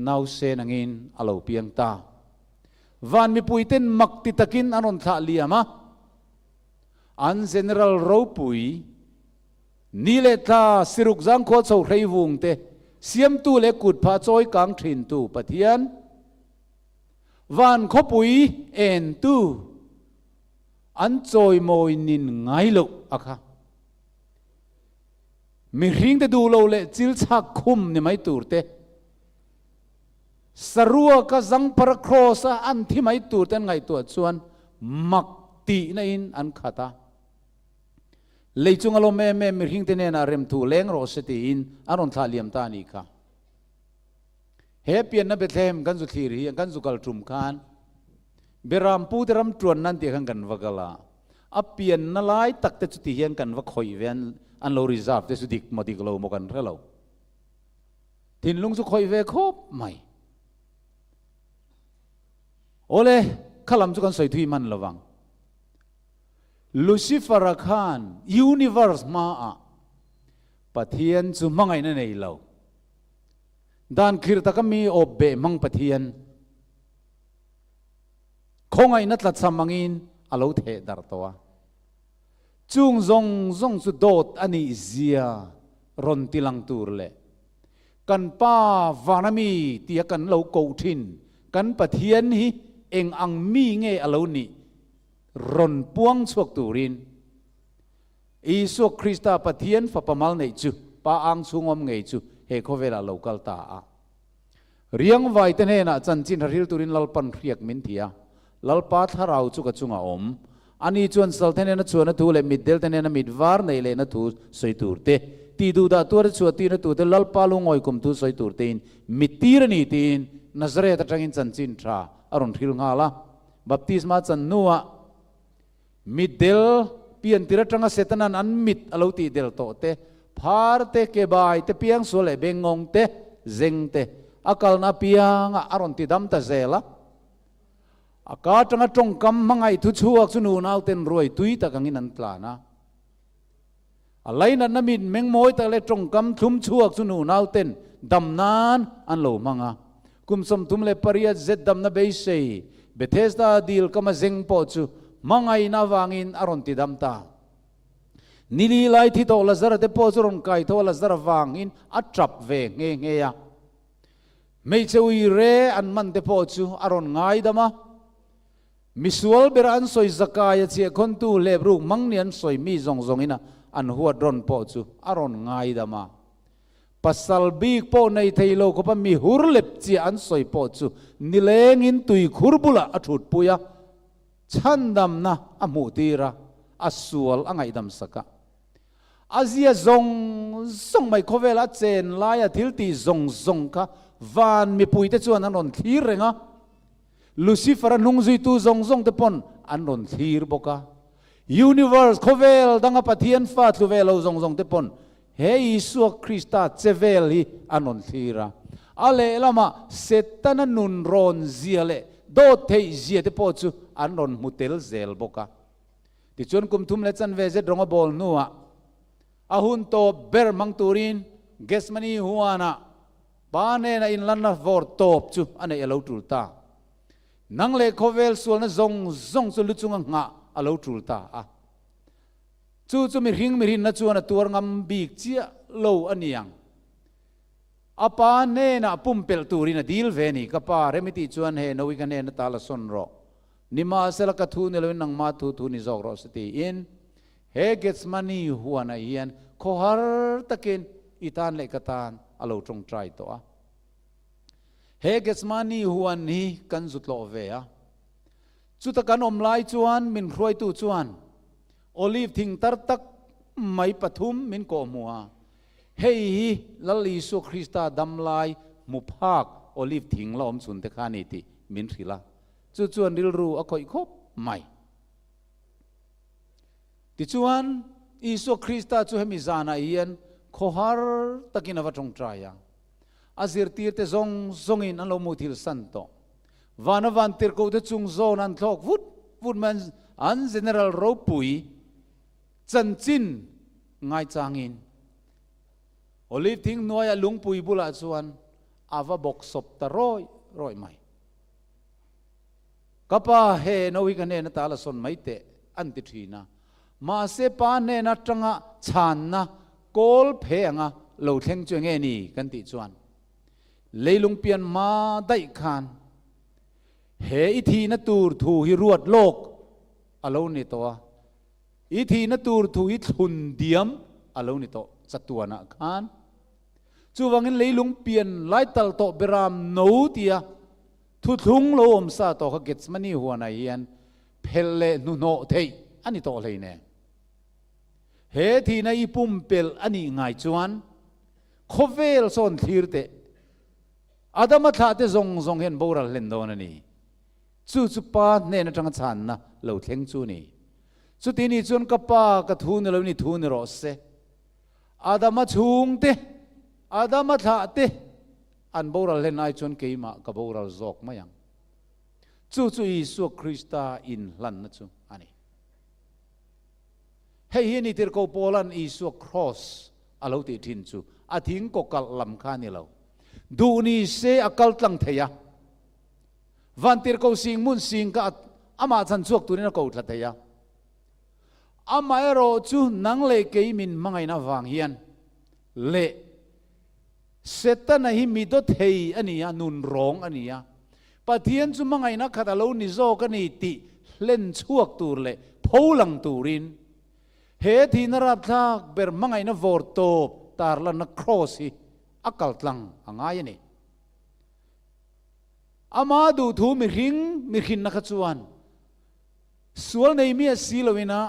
นาวเซนังอินอโลเปียงตาวันมีปุยเต้นมักติตะกินอันนท่าเลียมะอันเจเนอรัลโรปุยนี่เลตาสิรุกจังโคตรโซเรยวงเตเสียมตูเลกุดพาจอยกังทรินตูปะเทียนวันขบุยเอ็นตูอันจอยมอยนินไงลูกอะค่ะมีหิงแต่ดูเราเลยจิลชักคุมนี่ไม่ตูร์เตสรัวก็จังปรโครสอันที่ไม่ตูร์เตไงตัวส่วนมักตีในอินอันขาตาเลยจุงอารมณ์แม่มีหิงแต่เนี่ยนะเริ่มถูเล้งโรสตีอินอันนนทาเลียมตานี่ค่ะเฮเปียนนับเทมกันสุขีรีกันสุกัลทุมคานเบรามปูเตรมตรวนนั่นที่ขังกันวกลาอเปียนนั่นไล่ตักเตจุติเฮียนกันวกคอยเวนอันเราริซาฟเตสุดิกมาดิกเราโมกันเท่าเราทินลุงสุคอยเวคบไม่โอเลขลัมสุกันใส่ทุยมันระวังลูซิเฟอร์คานยูนิเวอร์สมาอะปะเทียนจุมังไงนั่นเองเราด้านคิรตะก็มีอบเบมังปะเทียนคงไอ้นัดลัดสมังอินอโลเทดาร์ตัวจุงซงสุดโดดอันนี้เสียรอนติลังตูร์เล่กันป้าวานามีเตียกันเราโกทินกันปะเทียนฮีเองอังมีเงอโลนี่รอนปวงสวกตูรินอีสวกคริสตาปะเทียนฝับประมาลในจูป้าอังสุงอมเงจูเฮโคเวลาโลกัลตาเรียงไว้เตเนนะจันจินฮาริลตูรินลลปันเรียกมินเทียลลปาทาราจุกจุงอม อันนี้ชวนสัลเทนนะชวนนะทูเลยมิดเดลเทนนะมิดวาร์ในเลยนะทูสวยตูร์เตตีดูดาตัวชวนตีนะตูเตลลปาลุงอยกุมทูสวยตูร์เตนมิดตีรนีตีนนัสเรตจังอินจันจินทราอารอนทิลงาละบัพติสมาจันนัวมิดเดลเปลี่ยนตีระจังเสตนันอันมิดอลตีเดลโตเตพาร์เตเกบายเตเปียงโซเลเบงงเตเซงเตอากาลนาเปียงอารอนติดัมตาเซละอากาศจังจงกำมังไอทุชัวกสุนูนาวเต็นรวยตุยตะกังอินันตลานะอะไรนั้นมิดเมงโมยตะเลจงกำทุมชัวกสุนูนาวเต็นดำนานอันโลมังะกุมสมทุมเลปริยเซดดำนาเบยเซเบเทสตาดีลกมาเซงปอจูมังไอนาวางินอารอนติดัมตานิลีไลที่โตลาซาร์เตปอจูรอนไกโตลาซาร์วางินอัตรับเวงเงียไม่เชวิเรอันมันเตปอจูอารอนไงดามะมิสวลเบรันสอยสกายเชียคนตูเลบรูมังเนียนสอยมีซงซงอินะอันหัวดรอนปอจูอารอนไงดามาปัสสัลบีกปอในไทยโลกก็มีหุรเล็บเจียอันสอยปอจูนิเลงอินตุยขุรบุละอัฐุดปุยะชันดำนะอมุตีระอัสวลอังไงดำสกะอาเซียซงไม่ขเวลาเจนลายทิลตีซงค่ะวานมีปุยเตจวนอันนนทีเรงะลูซิเฟอร์นุ่งจุยตูซงเตปอนอันนนทีร์บกะยูนิเวอร์สขเวลดังอปะเทียนฟาตุเวลซงเตปอนเฮยิสุคริสต์เจเวลีอันนนทีระอะไรละมาเซตันนุนรอนเซียเลโดเทเซียเตปอจูอันนนมุเตลเซลบกะที่ชวนคุมทุมเลจันเวเจดงบอลนัวอาหุนโตเบร์มังตูรินเกสมานีฮัวนาปาเนนะอินลันนาฟอร์ตอบจูอันนี้เอลตูลตานังเลขเวลส่วนนั้นซงสุลุจุงงะเอลตูลตาจูมีรินนะจูนะตัวงามบีกเจียโลอันนี้ยังอาปาเนนะปุ่มเปลตูรินะดีลเวนีกับปาเรมิติจวนเฮนวิกันเนนะตาลสนรอนิมาเซลกัทูเนลวินังมาทูนิจอกรอสติอินเฮเกตมานีหัวนะเฮียนขอฮาร์ตะกินอิตานเลกตานอโลจงใจตัวเฮเกตมานีหัวนี้กันสุดโลเวียจุดตะกันอมลายจวนมินครวยตูจวนโอลิฟทิ้งตัดตักไม่ปฐุมมินโกมัวเฮ้ยลลิสุคริสตาดำลายมุภาคโอลิฟทิ้งล้อมสุนเตคานิติมินทริลาจุดจวนดิลรูอคอยคบไม่ที่จวนอิสุคริสตาจูเฮมิจานาเอียนขอฮาร์ตะกินอวัจงใจยังอาศิรตีร์เตซงอินอันโลมุทิลสันโตวันตีร์กูเตจุงโซนันทอกวุดมันอันเจเนอรัลโรปุยจันจินง่ายจางอินโอลิฟทิ้งนัวยลุงปุยบุลาจวนอาวบกศพตะร้อยไม่กับป้าเฮนวิกันเนนตาลสนไม่เตอันติทีนะมาเสปานเนนัจังะชานนะโกลเพงะเหลาเทงจวงเอนี่กันติจวนเลยลุงเปลี่ยนมาได้ขานเฮอีทีนตูร์ถูฮิรวดโลกอารมณ์นี่ตัวอีทีนตูร์ถูฮิทุนเดียมอารมณ์นี่ตัวสัตว์นักขานจู่วังนั้นเลยลุงเปลี่ยนไล่ตัลโตเบรามโนเตียทุทุงโลมซาโตเขาเก็ตมันนี่หัวไหนยันเพลเลนุโนเทยอันนี้ตัวเลยเนี่ยเฮทีนอีปุ่มเปลอันนี้ง่ายจวนขเวลส่วนทีร์เตอาดามาท่าเตซงเห็นโบราณเล่นโดนนี่จู่ป้าเนี่ยนะจังชานนะเราเทงจู่นี่จู่ที่นี่จวนกับป้ากระทูนเรานี่ทูนรอเสอาดามาชุงเตอาดามาท่าเตอันโบราณเล่นไอจวนเกี่ยมากับโบราณจอกมายังจู่อิสุคริสตาอินลันนะจู่อันนี้เฮ้ยนี่ที่เราโพลันอิสุครอสอาเราติดทินจู่อาทิงก็กัลลำคานี่เราดูนี่เสอกัลตังเทียวันที่เราสิงมุนสิงกับอามาจันทร์ตัวนี้เราทัดเทียอามาเอโรจู่นังเล่เกี่ยมินมังไงนะวังเฮียนเล่เสตันหิมิดเทียอันนี้นุนร้องอันนี้ปะเทียนจู่มังไงนะขัดเรานิโซกันนี่ติเล่นชั่วตัวเล่พูลังตูรินเฮทีนรับทักเบอร์มังไงนะวอร์โตตาร์ลันนักครอสีอักลังอ่างไงนี่อามาดูทูมิหินนักจวนเซ สวลในเมียสีลวินะ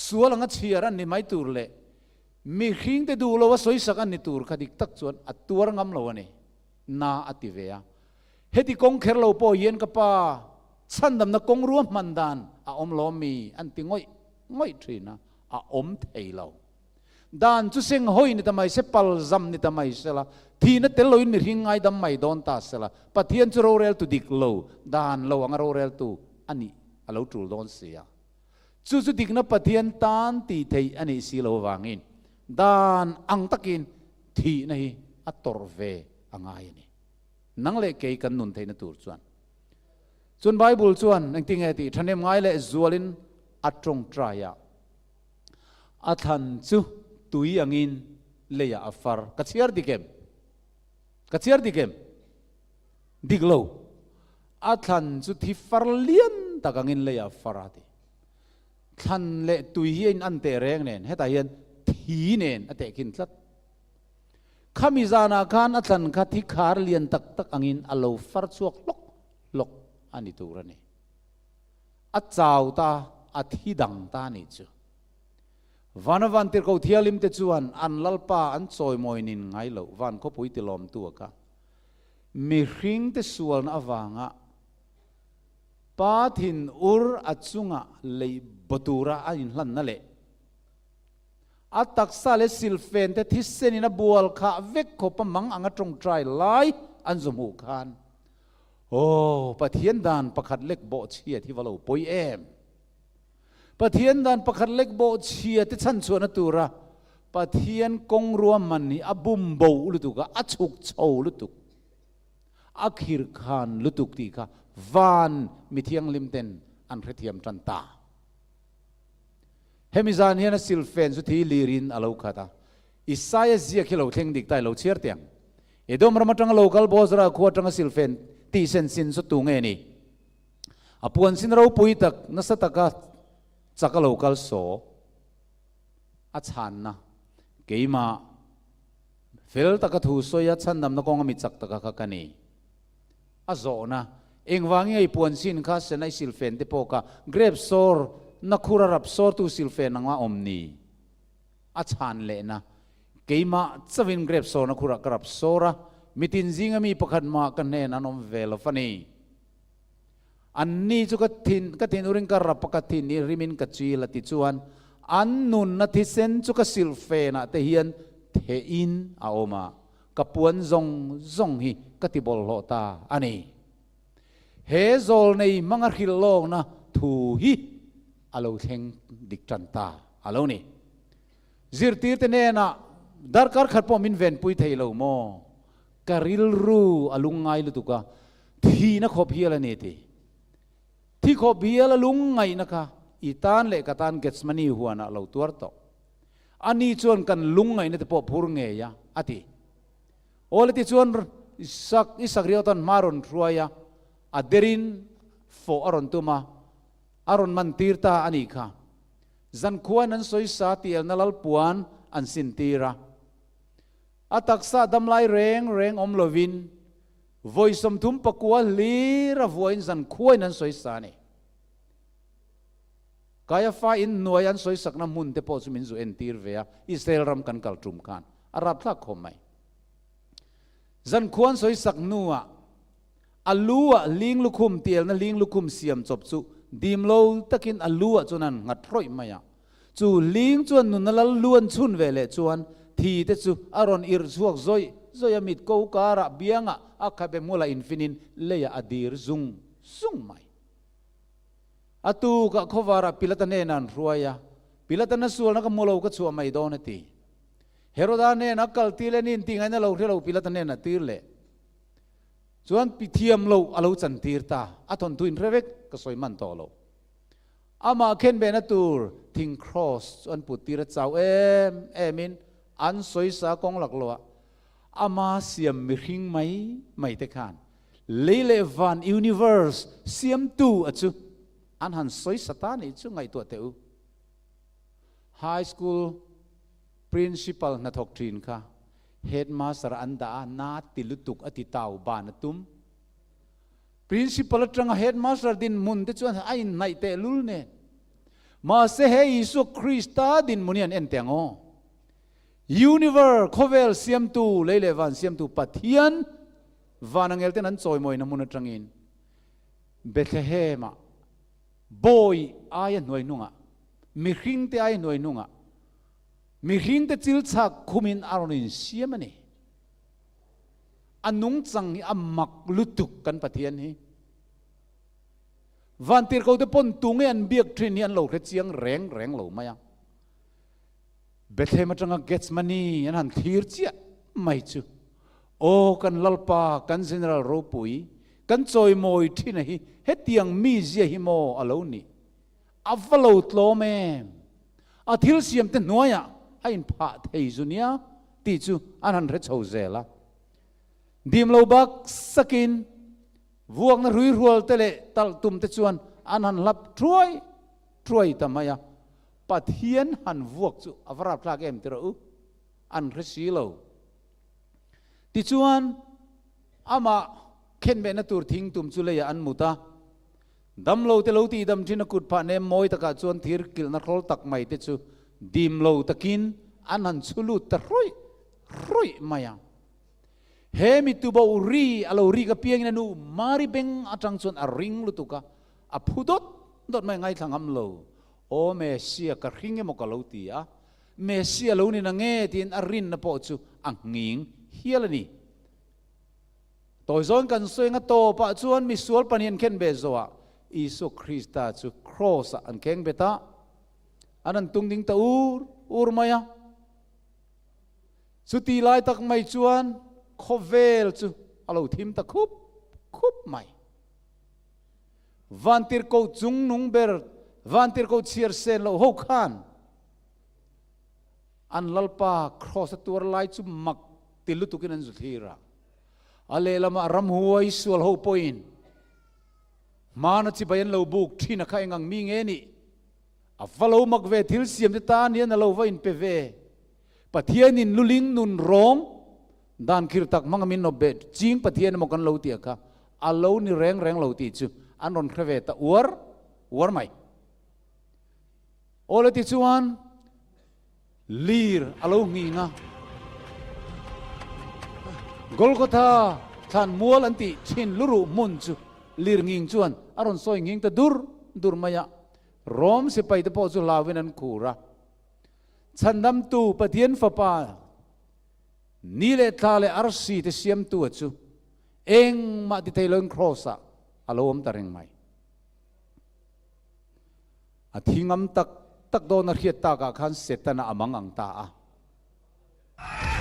สวลงัดเชียรันนี่ไม่ตูร์เล่มีขิงแต่ดูเราว่าสวยสักอันนี่ตูร์คดิกตักจวนอัตตัวงำเราเนี่ยนาอติเวียเฮติกงเคเราปอเย็นกับป้าฉันดำนักกงรวมมันดานอาอมล้อมีอันติง่อยทรีนะอาอมเทเราดานจุเซงหอยนี่ทำไมเสปัลซัมนี่ทำไมเสละทีนั้นเตลอยนี่ริงไงดำไม่โดนตาเสละปะเทียนจุโรเรลตุดิกโลดานโลอังโรเรลตุอันนี้เราจูโดนเสียจุดิกนับปะเทียนตานตีเทอันนี้สิโลวางินดานอังตะกินทีนี่อัตตอร์เวอังไงนี่นังเล็กเกยกันนุนเทนตูร์จวนจนไบเบิลจวนนั่งติงเอติท่านเอ็มไงเล่จวลินอัตรงตรายะอัทันจูตุยอังอินเลียอัฟาร์กัจเชียร์ดิเกมดิกโลอัทันจูที่ฟาร์เลียนตะกังอินเลียอัฟาร์ติท่านเล่ตุยอินอันเตเรงเนนเฮตาเย็นทีเนนอันเตกินทัดข้ามีจานาการอัตันข้าที่คาร์เลียนตักอังอินอัลโลฟาร์ชวกลกอันนี้ตัวนี้อัจเจ้าตาอัธิดังตานี่จูวันที่เขาเที่ยวลิมเตจวนอันลัลปาอันซอยมอยนินไงโลวันเขาพูดติลอมตัวกะมีริงเตสวลนอวังะปาทินอุรอัจจุงะเลยบตูระอันลันนั่นแหละอัตักซาเลสิลเฟนเตทิเซนินาบัวลข้าเวกขบมังอังตรงใจไลอันสมูขานโอ้ปะเทียนดานประคัดเล็กโบเชียที่ว่าเราปอยเอ็มปะเทียนดานประคัดเล็กโบเชียที่ชั้นส่วนตัวระปะเทียนกงรวมมันนี่อบุมโบลุตุกะอัชุกโชลุตุกอักฮิรขานลุตุกตีกะวานมิเทียงลิมเตนอันเทียมจันตาเฮมิจานเฮียนสิลเฟนสุธีลีรินอโลคาตาอิสายเซียคิโลเทงดิกไตโลเชียร์เตียงเอดอมรำจังโลกัลโบสระขวดจังสิลเฟนตีเซนสินสุตุงเงนี่อปวนสินเราปุยตักนัสตักจักโลกัลโซอัจฉานนะเกี่ยมาฟิลตักทูโซยัดฉันดำนักงมิจักตักกันนี่อโซนะเองวางไอ้ปวนสินข้าเซนไอสิลเฟนเตโปกาเกรฟโซร์นักขุรรับโซร์ตูสิลเฟนนังว่าอมนีอัจฉานเลนะเกี่ยมาจะวินเกรฟโซร์นักขุรรับโซระมิตินซิงมีประคันมากันเนนันอมเวลฟันีอันนี้จุกทินอุริงการรับประคันนี่ริมินกัจจีละติจวนอันนุนนัทิเซนจุกสิลเฟนะเทียนเทอินอาโอมากับปวนซงฮีกติบอลโลตาอันนี้เฮโซลในมังคิลโลกนะทูฮีอาโลเทงดิกจันตาอาโลนี่จิรตีร์เตเนนะดาร์การขัดปอมินเวนปุยเทโลโมการิลรูอลุงไงลุตุกะที่นักขบเฮียละเนติที่ขบเฮียละลุงไงนะคะอีตานเล็กตานเกสมานีหัวนะเราตัวต่ออันนี้ชวนกันลุงไงเนี่ยพอพูดไงยะอติโอเลติชวนอิสักเรียวตันมารุนรัวยะอเดรินโฟอรุนตุมาอรุนมันตีร์ตาอันนี้ค่ะจันขวานั้นสวยสาติเอลนัลปวนอันสินตีระอัตักษะดำไลเรงอมโลวินวอยสมทุมปะกัวลีระวอยจันขวานั้นสวยสานี่กายฟ้าอินหน่วยอันสวยสักน้ำมุนเตปอสมินจูเอ็นตีร์เวียอิสราเอลรำกันกัลจุมกันอารับทักคมไหมจันขวานสวยสักนัวอัลลัวลิงลุคุมเตียลนะลิงลุคุมเสียมจบจุดีมโลตะกินอัลลัวจวนนั้นงัดพร้อยมาอย่างจูลิงจวนนุนนั่นล้วนชุนเวเลจวนทีเตจูอารอนอิร์ชวกซอยมิดกูการะเบียงะอักขะเบมูลาอินฟินินเลยอดีร์ซุงไม่อตูกะขวาระพิลตันเนนันรัวยะพิลตันนัสวลนักมูลาวกัชัวไม่โดนตีเฮโรดานเนนักกัลตีเลนินติงไงนั่นเราเทเราพิลตันเนนัตีร์เลจวนพิธีมเราอาลูจันตีร์ตาอัตอนตุอินเรเวกก็สวยมันโตโลอามาเคนเบนัตูร์ทิงครอสจวนปุติระเจ้าเอมินอันสวยสากงหลักลัวอามาเสียมมิริงไม่เตคานเลวันยูนิเวอร์สเสียมตูอัจูอันหันสวยสตานี่จูไงตัวเตอูไฮสคูลพรินซิปัลนัทอกทรีนค่ะเฮดมาสระอันดานาติลุตุกอติตาวบานตุมพรินซิปัลตรังเฮดมาสระดินมุนเตจวนไอไนเตลุลเน มาเสเฮอิสุคริสตาดินมุนีอันเอ็นเตียงยูนิเวอร์โคเวลเซียมตูเลเลวันเซียมตูปัทเทียนวานังเอลเตนันซอยมวยน้ำมันตรังอินเบธเลเฮมะบอยอายันหน่วยนุ่งะมีหิงเตอายันหน่วยนุ่งะมีหิงเตจิลชักคุมินอารนินเสียมันนี่อันนุ่งจังอัมมักลุตุกกันปัทเทียนนี้วันที่เขาจะปนตุงเงินเบียกทรินยันโลกเชียงแรงโลมายังเบธเลมาจังเกตมันนี่ยันหันทีร์เจียไม่จูโอ้กันลลปากันเซนรัลโรปุยกันจอยมอยที่ไหนเฮตียงมีเจียฮิโมอโลนี่อัฟโลตโลเมอาทิลเสียมเต็นนัวยะไอ้พาเทจุเนียตีจูอันหันเรชเอาเซล่ะดิมโลบักสกินวัวนั้นรุยรัวเตเลตัลตุมเตจวนอันหันลับทรวยทำไมอะปัทเทียนหันวัวจูอวราพลากเอ็มเตระอุอันเรชิโลติจวนอามาเข็นเบนตูร์ทิ้งตุมจุเลยอันมุตาดำโลเตโลตีดำที่นักกุดผ่านเนมมอยตะกาจวนทีร์กิลนักโรลตักไม่เตจูดิมโลตะกินอันหันสุลุตะรุยมายังเฮมิตุบาอุรีอลารีกับเพียงนันูมาริเบงอาจังชวนอาริงลุตุกะอาพุดดไม่ไงทางอัมโลโอเมเซียกระริงเงมกะโลตีอะเมเซียโลนี่นังเงตินอารินนะปอจูอังงิงเฮียลนี่ตัวจอนกันสวยงาโตปะจวนมิสวลปานินเข็นเบโซะอิสุคริสตาจูครอสอันเข็งเบตาอันนั้นตุงดิงตาอูร์มายะสุตีไลตักไม่จวนโคเวลจูอาลูทิมตะคุบไม่วันที่เขาจุงนุงเบอร์วันที่เขาเชียร์เซนโลฮกขันอันลัลปาครอสตัวไลจูมักติลุตุกินันจุทีระอเลลามารำหัวอิสวลโฮปอินมาณจิบยันโลบุกที่นักขังมีเงนี่อัฟโลมักเวทิลเสียมตาเนียนโลวอินเปเวปะเทียนินลุลิงนุนร้องด้านคิรตักมังมินโนเบดจิงปะเทียนมกันโลตียกะอัลโลนี่แรงโลตีจูอันรอนเครเวตาอวร์ไม่โอเลติจวนลีร์อัลโลงีงะกอลกอธาท่านมัวลันติชินลุรุมุนจูลีร์งิงจวนอันรอนซอยงิงตะดูร์มายะรอมสิไปตะโพจุลาวินันคูระฉันดำตูปะเทียนฟ้าป่านี่เลทาเลอาร์ซีเตเซียมตัวจูเองมาติเทลงครอสะอารมณ์ตะเริงไม่อาทิงำตักโดนเรียตากาขันเสตนาอมังอังตา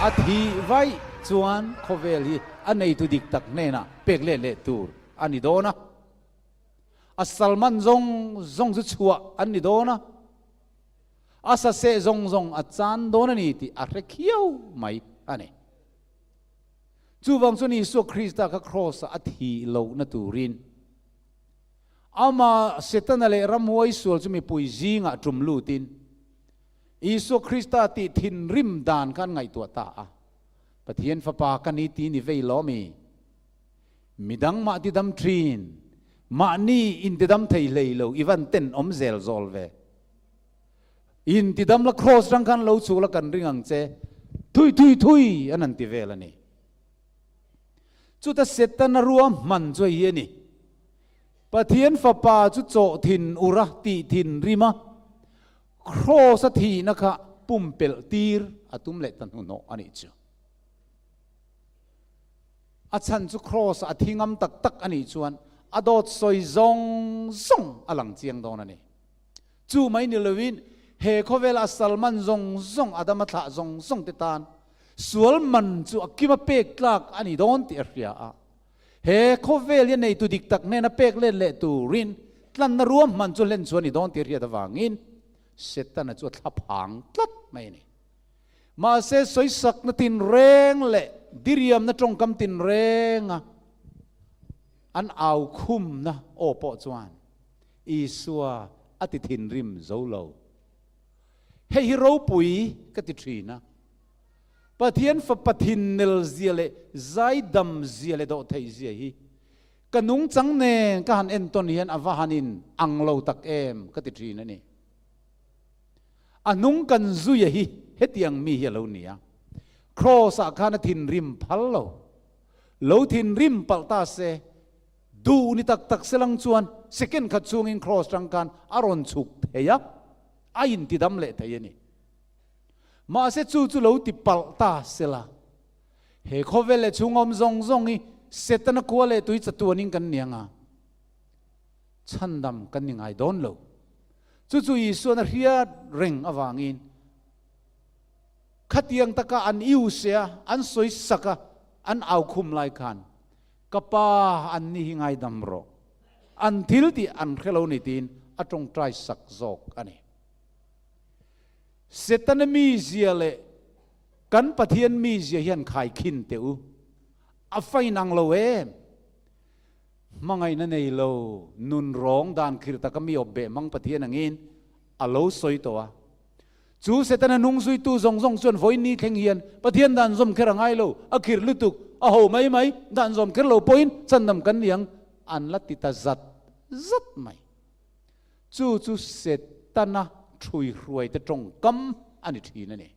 อาทิไว้จวนโคเวลีอันไหนตุดิกตักเนนะเป็กเล่ตูร์อันนี้โดนะอัสซัลมันซงจุชัวอันนี้โดนะอาซาเซซงอาจารย์โดนนี่ที่อาเรเขียวไม่อันนี้จูวังส่วนนี้สุคริสต์ก็ครอสอาทิโลนตูรินอามาเสตันเลรำหัวอิสวลจะมีปุยจิงะจุมลูตินอิสุคริสต์ติทินริมดานกันไงตัวตาปะเทียนฟ้าปากันนี้ตีนิเวลอมีดังมาติดำทรีนมานี่อินติดำไทยเลยโลอีวันเต็นอมเซลซอลเวอินติดำละครอสรังกันเราสูละกันเรื่องเจทุยอันนั้นติเวลนี่จุดเสตันรวมมันช่วยยันี่ปะเทียนฟ้าป่าจุดโจทินอุระติทินริมาครอสทีนะคะปุ่มเปลตีร์อาตุมเล็ตันหุนอันนี้จูอาชันจุครอสอาทิงำตักอันนี้ชวนอดอดซอยซงอลังเจียงโดนนี่จูไม่นิลวินเฮโคเวลาสัลมันซงอดามัทะซงติตานสวลมันจูอักิมาเปกลากอันนี้โดนติเรียเฮโคเวลยันในตุดิกตักเนนเปกเล่นเละตูรินตันนรวมมันจูเล่นชวนนี่โดนติเรียตะวางินเสตันจูทับหางตัดไม่นี่มาเสสวยสักนตินแรงเละดิเรียมนะตรงคำตินแรงอันเอาคุ้มนะโอปอจวนอีสัวอติทินริมโซโลเฮฮิโรปุยกติทรีนะปะเทียนฝปะทินเนลเซียเลใจดำเซียเลโดไทยเซียฮีกันนุงจังเนกันเอ็นตอนเฮียนอวาฮันินอังโลตักเอ็มกติทรีนั่นนี่ อันนุ่งกันซุยฮีเฮตียงมีเฮโลเนียครอสอาคารทินริมพัลโลโลทินริมปัลตาเซดูนิตักเสลังชวนเซกันขัดซูงินครอสจังการอารอนสุกเทียบอายินติดำเละเทียนี่มาเสจูโลติปัลตาเซลาเฮโคเวเลชุงอมซงอีเซตันกัวเลตุยจัตัวนิงกันเนียงอ่ะฉันดำกันยังไงโดนโลจู่ๆอีส่วนเรียดเร่งอวางินขัดยังตะกะอันอิวเสียอันสวยสักอันเอาคุมไล่ขันกะป้าอันนี้ยังไงดำรออันทิลที่อันเคลานิตินอัตรงใจสักจอกอันนี้เสตันมีเสียเลกันปะเทียนมีเสียยันขายขินเตอูอาไฟนังโลเอมังไงนั่นเองโลนุนร้องดานคิรตะก็มีอบเบมังปะเทียนงินอโลสวยตัวจูเสตันนุ่งสวยตู้ซงส่วนฝอยนี้แข็งเฮียนปะเทียนดานซมเครังไงโลอาคิรลุตุกอาโหไม่ดานซมเครโลปอยน์สันดำกันยังอันละติตาจัดไม่จู่เสตันนะช่วยรวยแต่ตรงกำอันนี้ทีนั่นเอง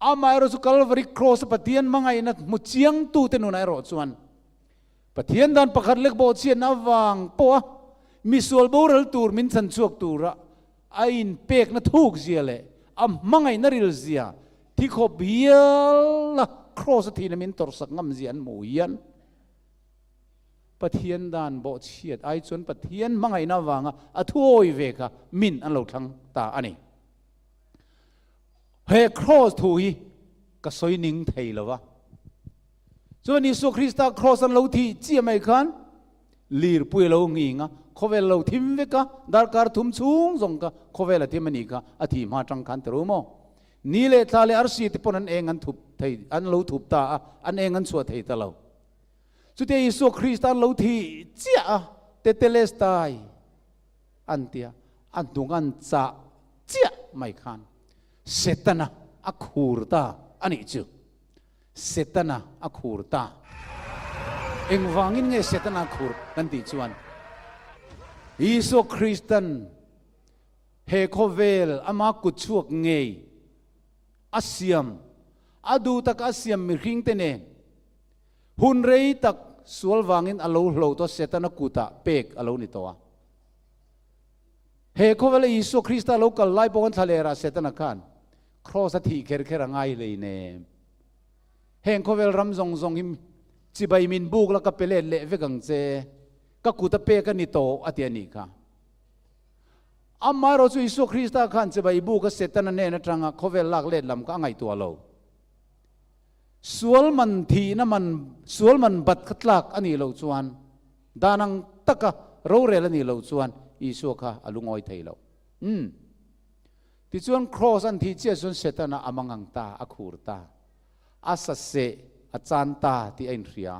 อามาเราสุกัลวริครอสปะเทียนมังไงนัดมุเชียงตู้เตนุนไอรอส่วนปะเทียนดันประคัดเล็กโบเชียนนาวางปัวมีส่วนโบราณตูร์มินสันชวกตูระไอ้อินเป็กนัทุกเสียเลยมังไงนาริลเสียที่ขบเบียละครอสทีนมินตรสักงำเสียนหมูยันปะเทียนดันโบเชียดไอ้ส่วนปะเทียนมังไงนาวางอ่ะทั่วอีเวกะมินอันเราทั้งตาอันนี้เฮครอสถุยก็สวยนิ่งไทยแล้ววะส่วนนี้สุคริสต์ครอสอันเราที่เจียไม่ขันลีร์ปุยเรางี้งะเขาเวลเราทิมเวกะดาร์การทุ่มสูงส่งกะเขาเวลาที่มันนี่กะอธิมาจังขันตรู้มั้งนี่เลยทาเลอร์ซีที่ปนอันเองอันทุบไทยอันเราทุบตาอันเองอันสวดไทยตะเราสุดที่สุคริสต์เราที่เจียเตเตเลสไตอันเตียอันตุงันจะเจียไม่ขันเซตันะอักหูรตาอันนี้จูเซตันะอักหูรตาเอ็งวางินเงเซตันะอักหูรนั่นที่จวนยิสุคริสตันเฮโคเวลอามากุชวกเงยอาเซียมอาดูตักอาเซียมมีริงเตเนหุนเรยตักสวลวางินอโลโลตัวเซตันะกุตาเป็กอโลนิตัวเฮโคเวลยิสุคริสต์โลกัลไลปอนทะเลราเซตันะขันครอสที่เครังไงเลยเนี่ยเฮงเขาเวลรำซงหิมจีบายมินบุกแล้วก็เปเล่เละเวกังเจก็กูตะเปกันนิโตอติยานิค่ะอามาเราสุอิสุคริสต์ขันจีบายบุกก็เสร็จนั่นเองนะจังเขาเวลลักเล่ลำก็ไงตัวเราสวลมันทีนะมันสวลมันบัดขัดลักอันนี้เราชวนดานังตะกะเราเรลนี่เราชวนอิสุค่ะอลุงอ้อยไทยเราที่ส่วนครอสันที่เจ้าส่วนเสตนาอามังตาอักหูรตาอาศัสเซอาจารย์ตาที่เอ็นเรีย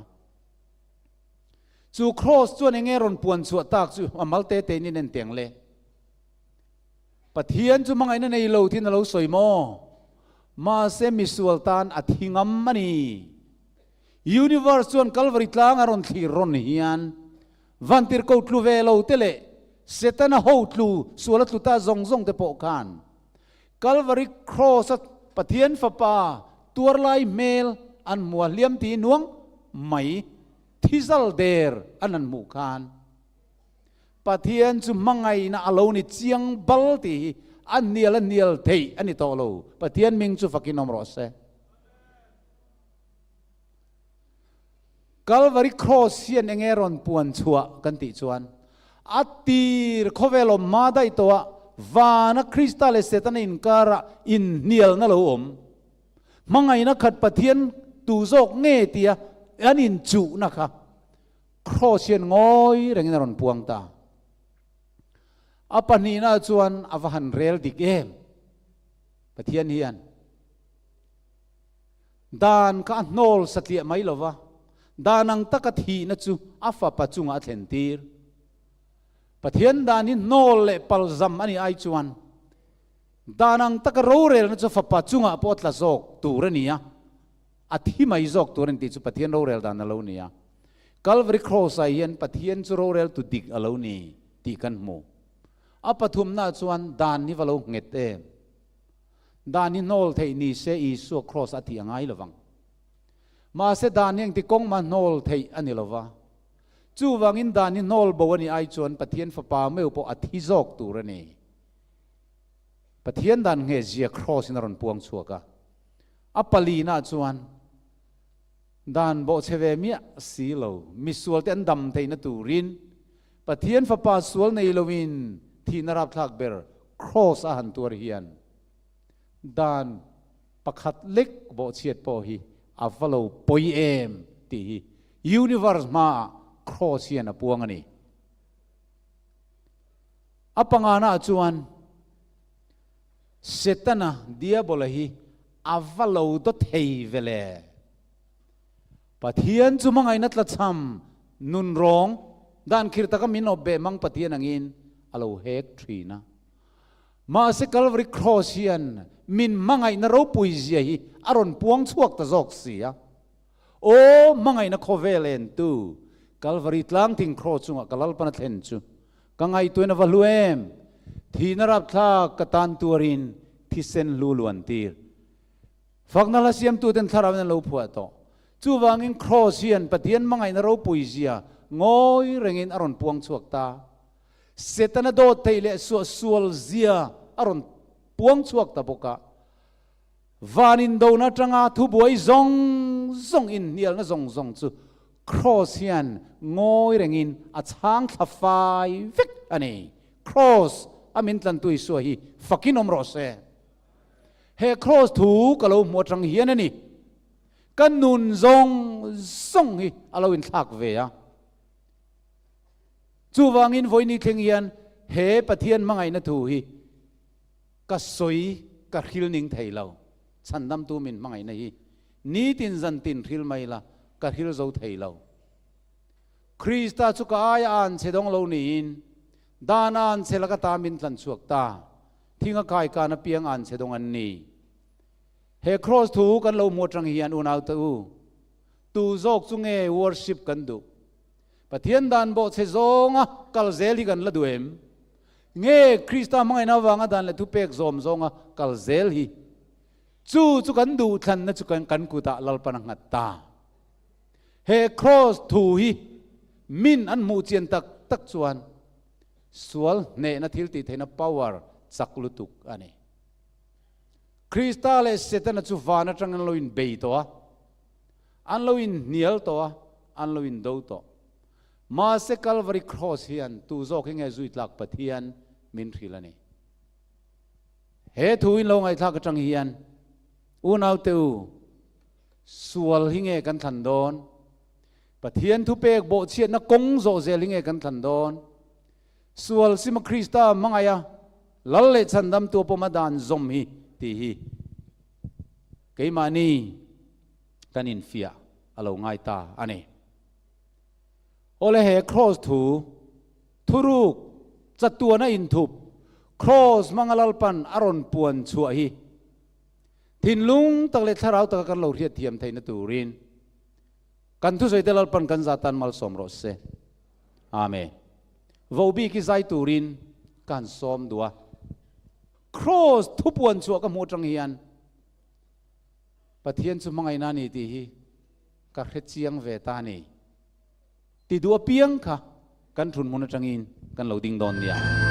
จู่ครอสส่วนเงี้ยรอนปวนสวดตากจู่อามัลเตเตนี่เน้นเตียงเลยปะเทียนจู่มังไงนั่นในโลที่นั่นเราสวยโมมาเซมิสวลตานอธิงัมมันนี่ยูนิเวอร์ส่วนคัลวาริตลางอารอนที่รอนเฮียนวันที่เขาทลูเวลเตเลเสตนาโฮทลูสวลตุตาซงเตโปกันคัลวาริครอสปะเทียนฟ้าป่าตัวลายเมลอันมัวเลียมตีนวงไม่ที่ซัลเดอร์อันนั้นมุขานปะเทียนจุมังไงนะอโลนิเจียงบัลตีอันเนียลเทยอันนี้โตโลปะเทียนมิงจุฟักินอมรสเซคัลวาริครอสเซียนเองรอนปวนชัวกันติจวนอัตตีร์เขาเวลมาได้ตัววานักคริสตัลเสตันอินการะอินเนียลนั่นแหละมังไงนักขัดปะเทียนตูโซกเงเตียอันอินจูนะคะครอเชียนงอยเรื่องนั้นปวงตาอปนีน่าจวนอวหันเรลดิเกมปะเทียนเฮียนดานก็อันโนลสติไม่หรอวะดานังตะกทีน่าจูอัฟปะจุงอัตเทนตีร์ปะเทียนดานิโนลเลปัลซัมอันนี้ไอจวนดานังตะกโรเรลน่าจะฝับปะจุงอ่ะปอดละโซกตูเรนียอาทิไม่โซกตูเรนติจุปะเทียนโรเรลดานละลูนียคัลวาริครอสไอเฮียนปะเทียนจูโรเรลตุดิกละลูนีตีกันโม apathum na chuan dan ni valo nget em dan ni nol thei ni se Isu cross ati angai lawang ma se dan ning ti kong ma nol thei ani lova chu wangin dan ni nol bo ani ai chuan pathian fa pa meu po athi jok tur ani pathian dan nge zia cross in ron puang chuaka apali na chuan dan bo cheve mi silo misual ten dam thei na turin pathian fa pa sual nei lovin thi narap thak ber cross a han tur hian dan pakhat lek bo chiat po hi avalo poi em ti hi universe ma cross hian a puang ani apangana chuan setana diabol hi avalo do thei vele pathian chu mangai na tla cham nun rong dan khirta ka min obbe mang pathian angin alo hek thina ma se calvary cross hian min mangai na ro pui zia hi aron puang chuak ta jok sia o mangai na khovelen tu calvary tlang ting cross chunga kalal pana thlen chu kangai tuina valuem thina rap tha katan turin thisen luluan tir faknala siam tu ten tharaw na lo phua to chu wangin cross hian pathian mangai na ro pui zia ngoi rengin aron puang chuak ta setana do teile sual zia aron puang chuak ta boka vanin do na tanga thu buai zong zong in nial na zong zong chu cross hian ngoi rengin a chang thafai vek ani cross amin tlan tui so hi fakinom rose he cross thu kalo mo tang hian ani kan nun zong zong hi alo in thak ve ya chu wangin voini theng hian he pathian mangai na thu hi ka soi ka khil ning theilo chandam tu min mangai na hi ni tin zan tin khil mai la ka khil zo theilo krista chu ka aya an chedong lo ni in danan chelaka ta min tlan chuak ta thinga kai ka na piang an chedong an ni he cross thu kan lo mo tang hian unau tu zok chunge worship kan du pathian dan bo che zonga kal zeli kan la duem nge krista mangai na wanga dan le tu pek zom zonga kal zel hi chu kan du than na chu kan ku ta lal panang ta he cross thu hi min an mu chen tak chuan sual ne na thil ti theina power chaklutuk ani krista le setana chu vana tang an loin be to an loin nial to an loin do to ma se calvary cross hian tu zo khinge zui tlak pathian min thilani he thuin lo ngai thak atang hian unau teu sual hinge kan than don pathian thu pek bo chiat na kong zo zel hinge kan than don sual sima krista mangaya lalle chandam tu pomadan zom hi ti hi keimani kanin fia alo ngai ta ani ole he cross thu thuruk chatua na in thup cross mangalalpan aron puan chua hi thin lung takle tharau tak kan lo riat thiam theina turin kan thu soi telalpan kan zatan mal somro se amen vobi ki zai turin kan som dua cross thu puan chua ka mo tang hian pathian chu mangai na ni ti hi ka khet chiang ve ta ni ti dua piang kha kan thun mun atangin kan lo ding don nia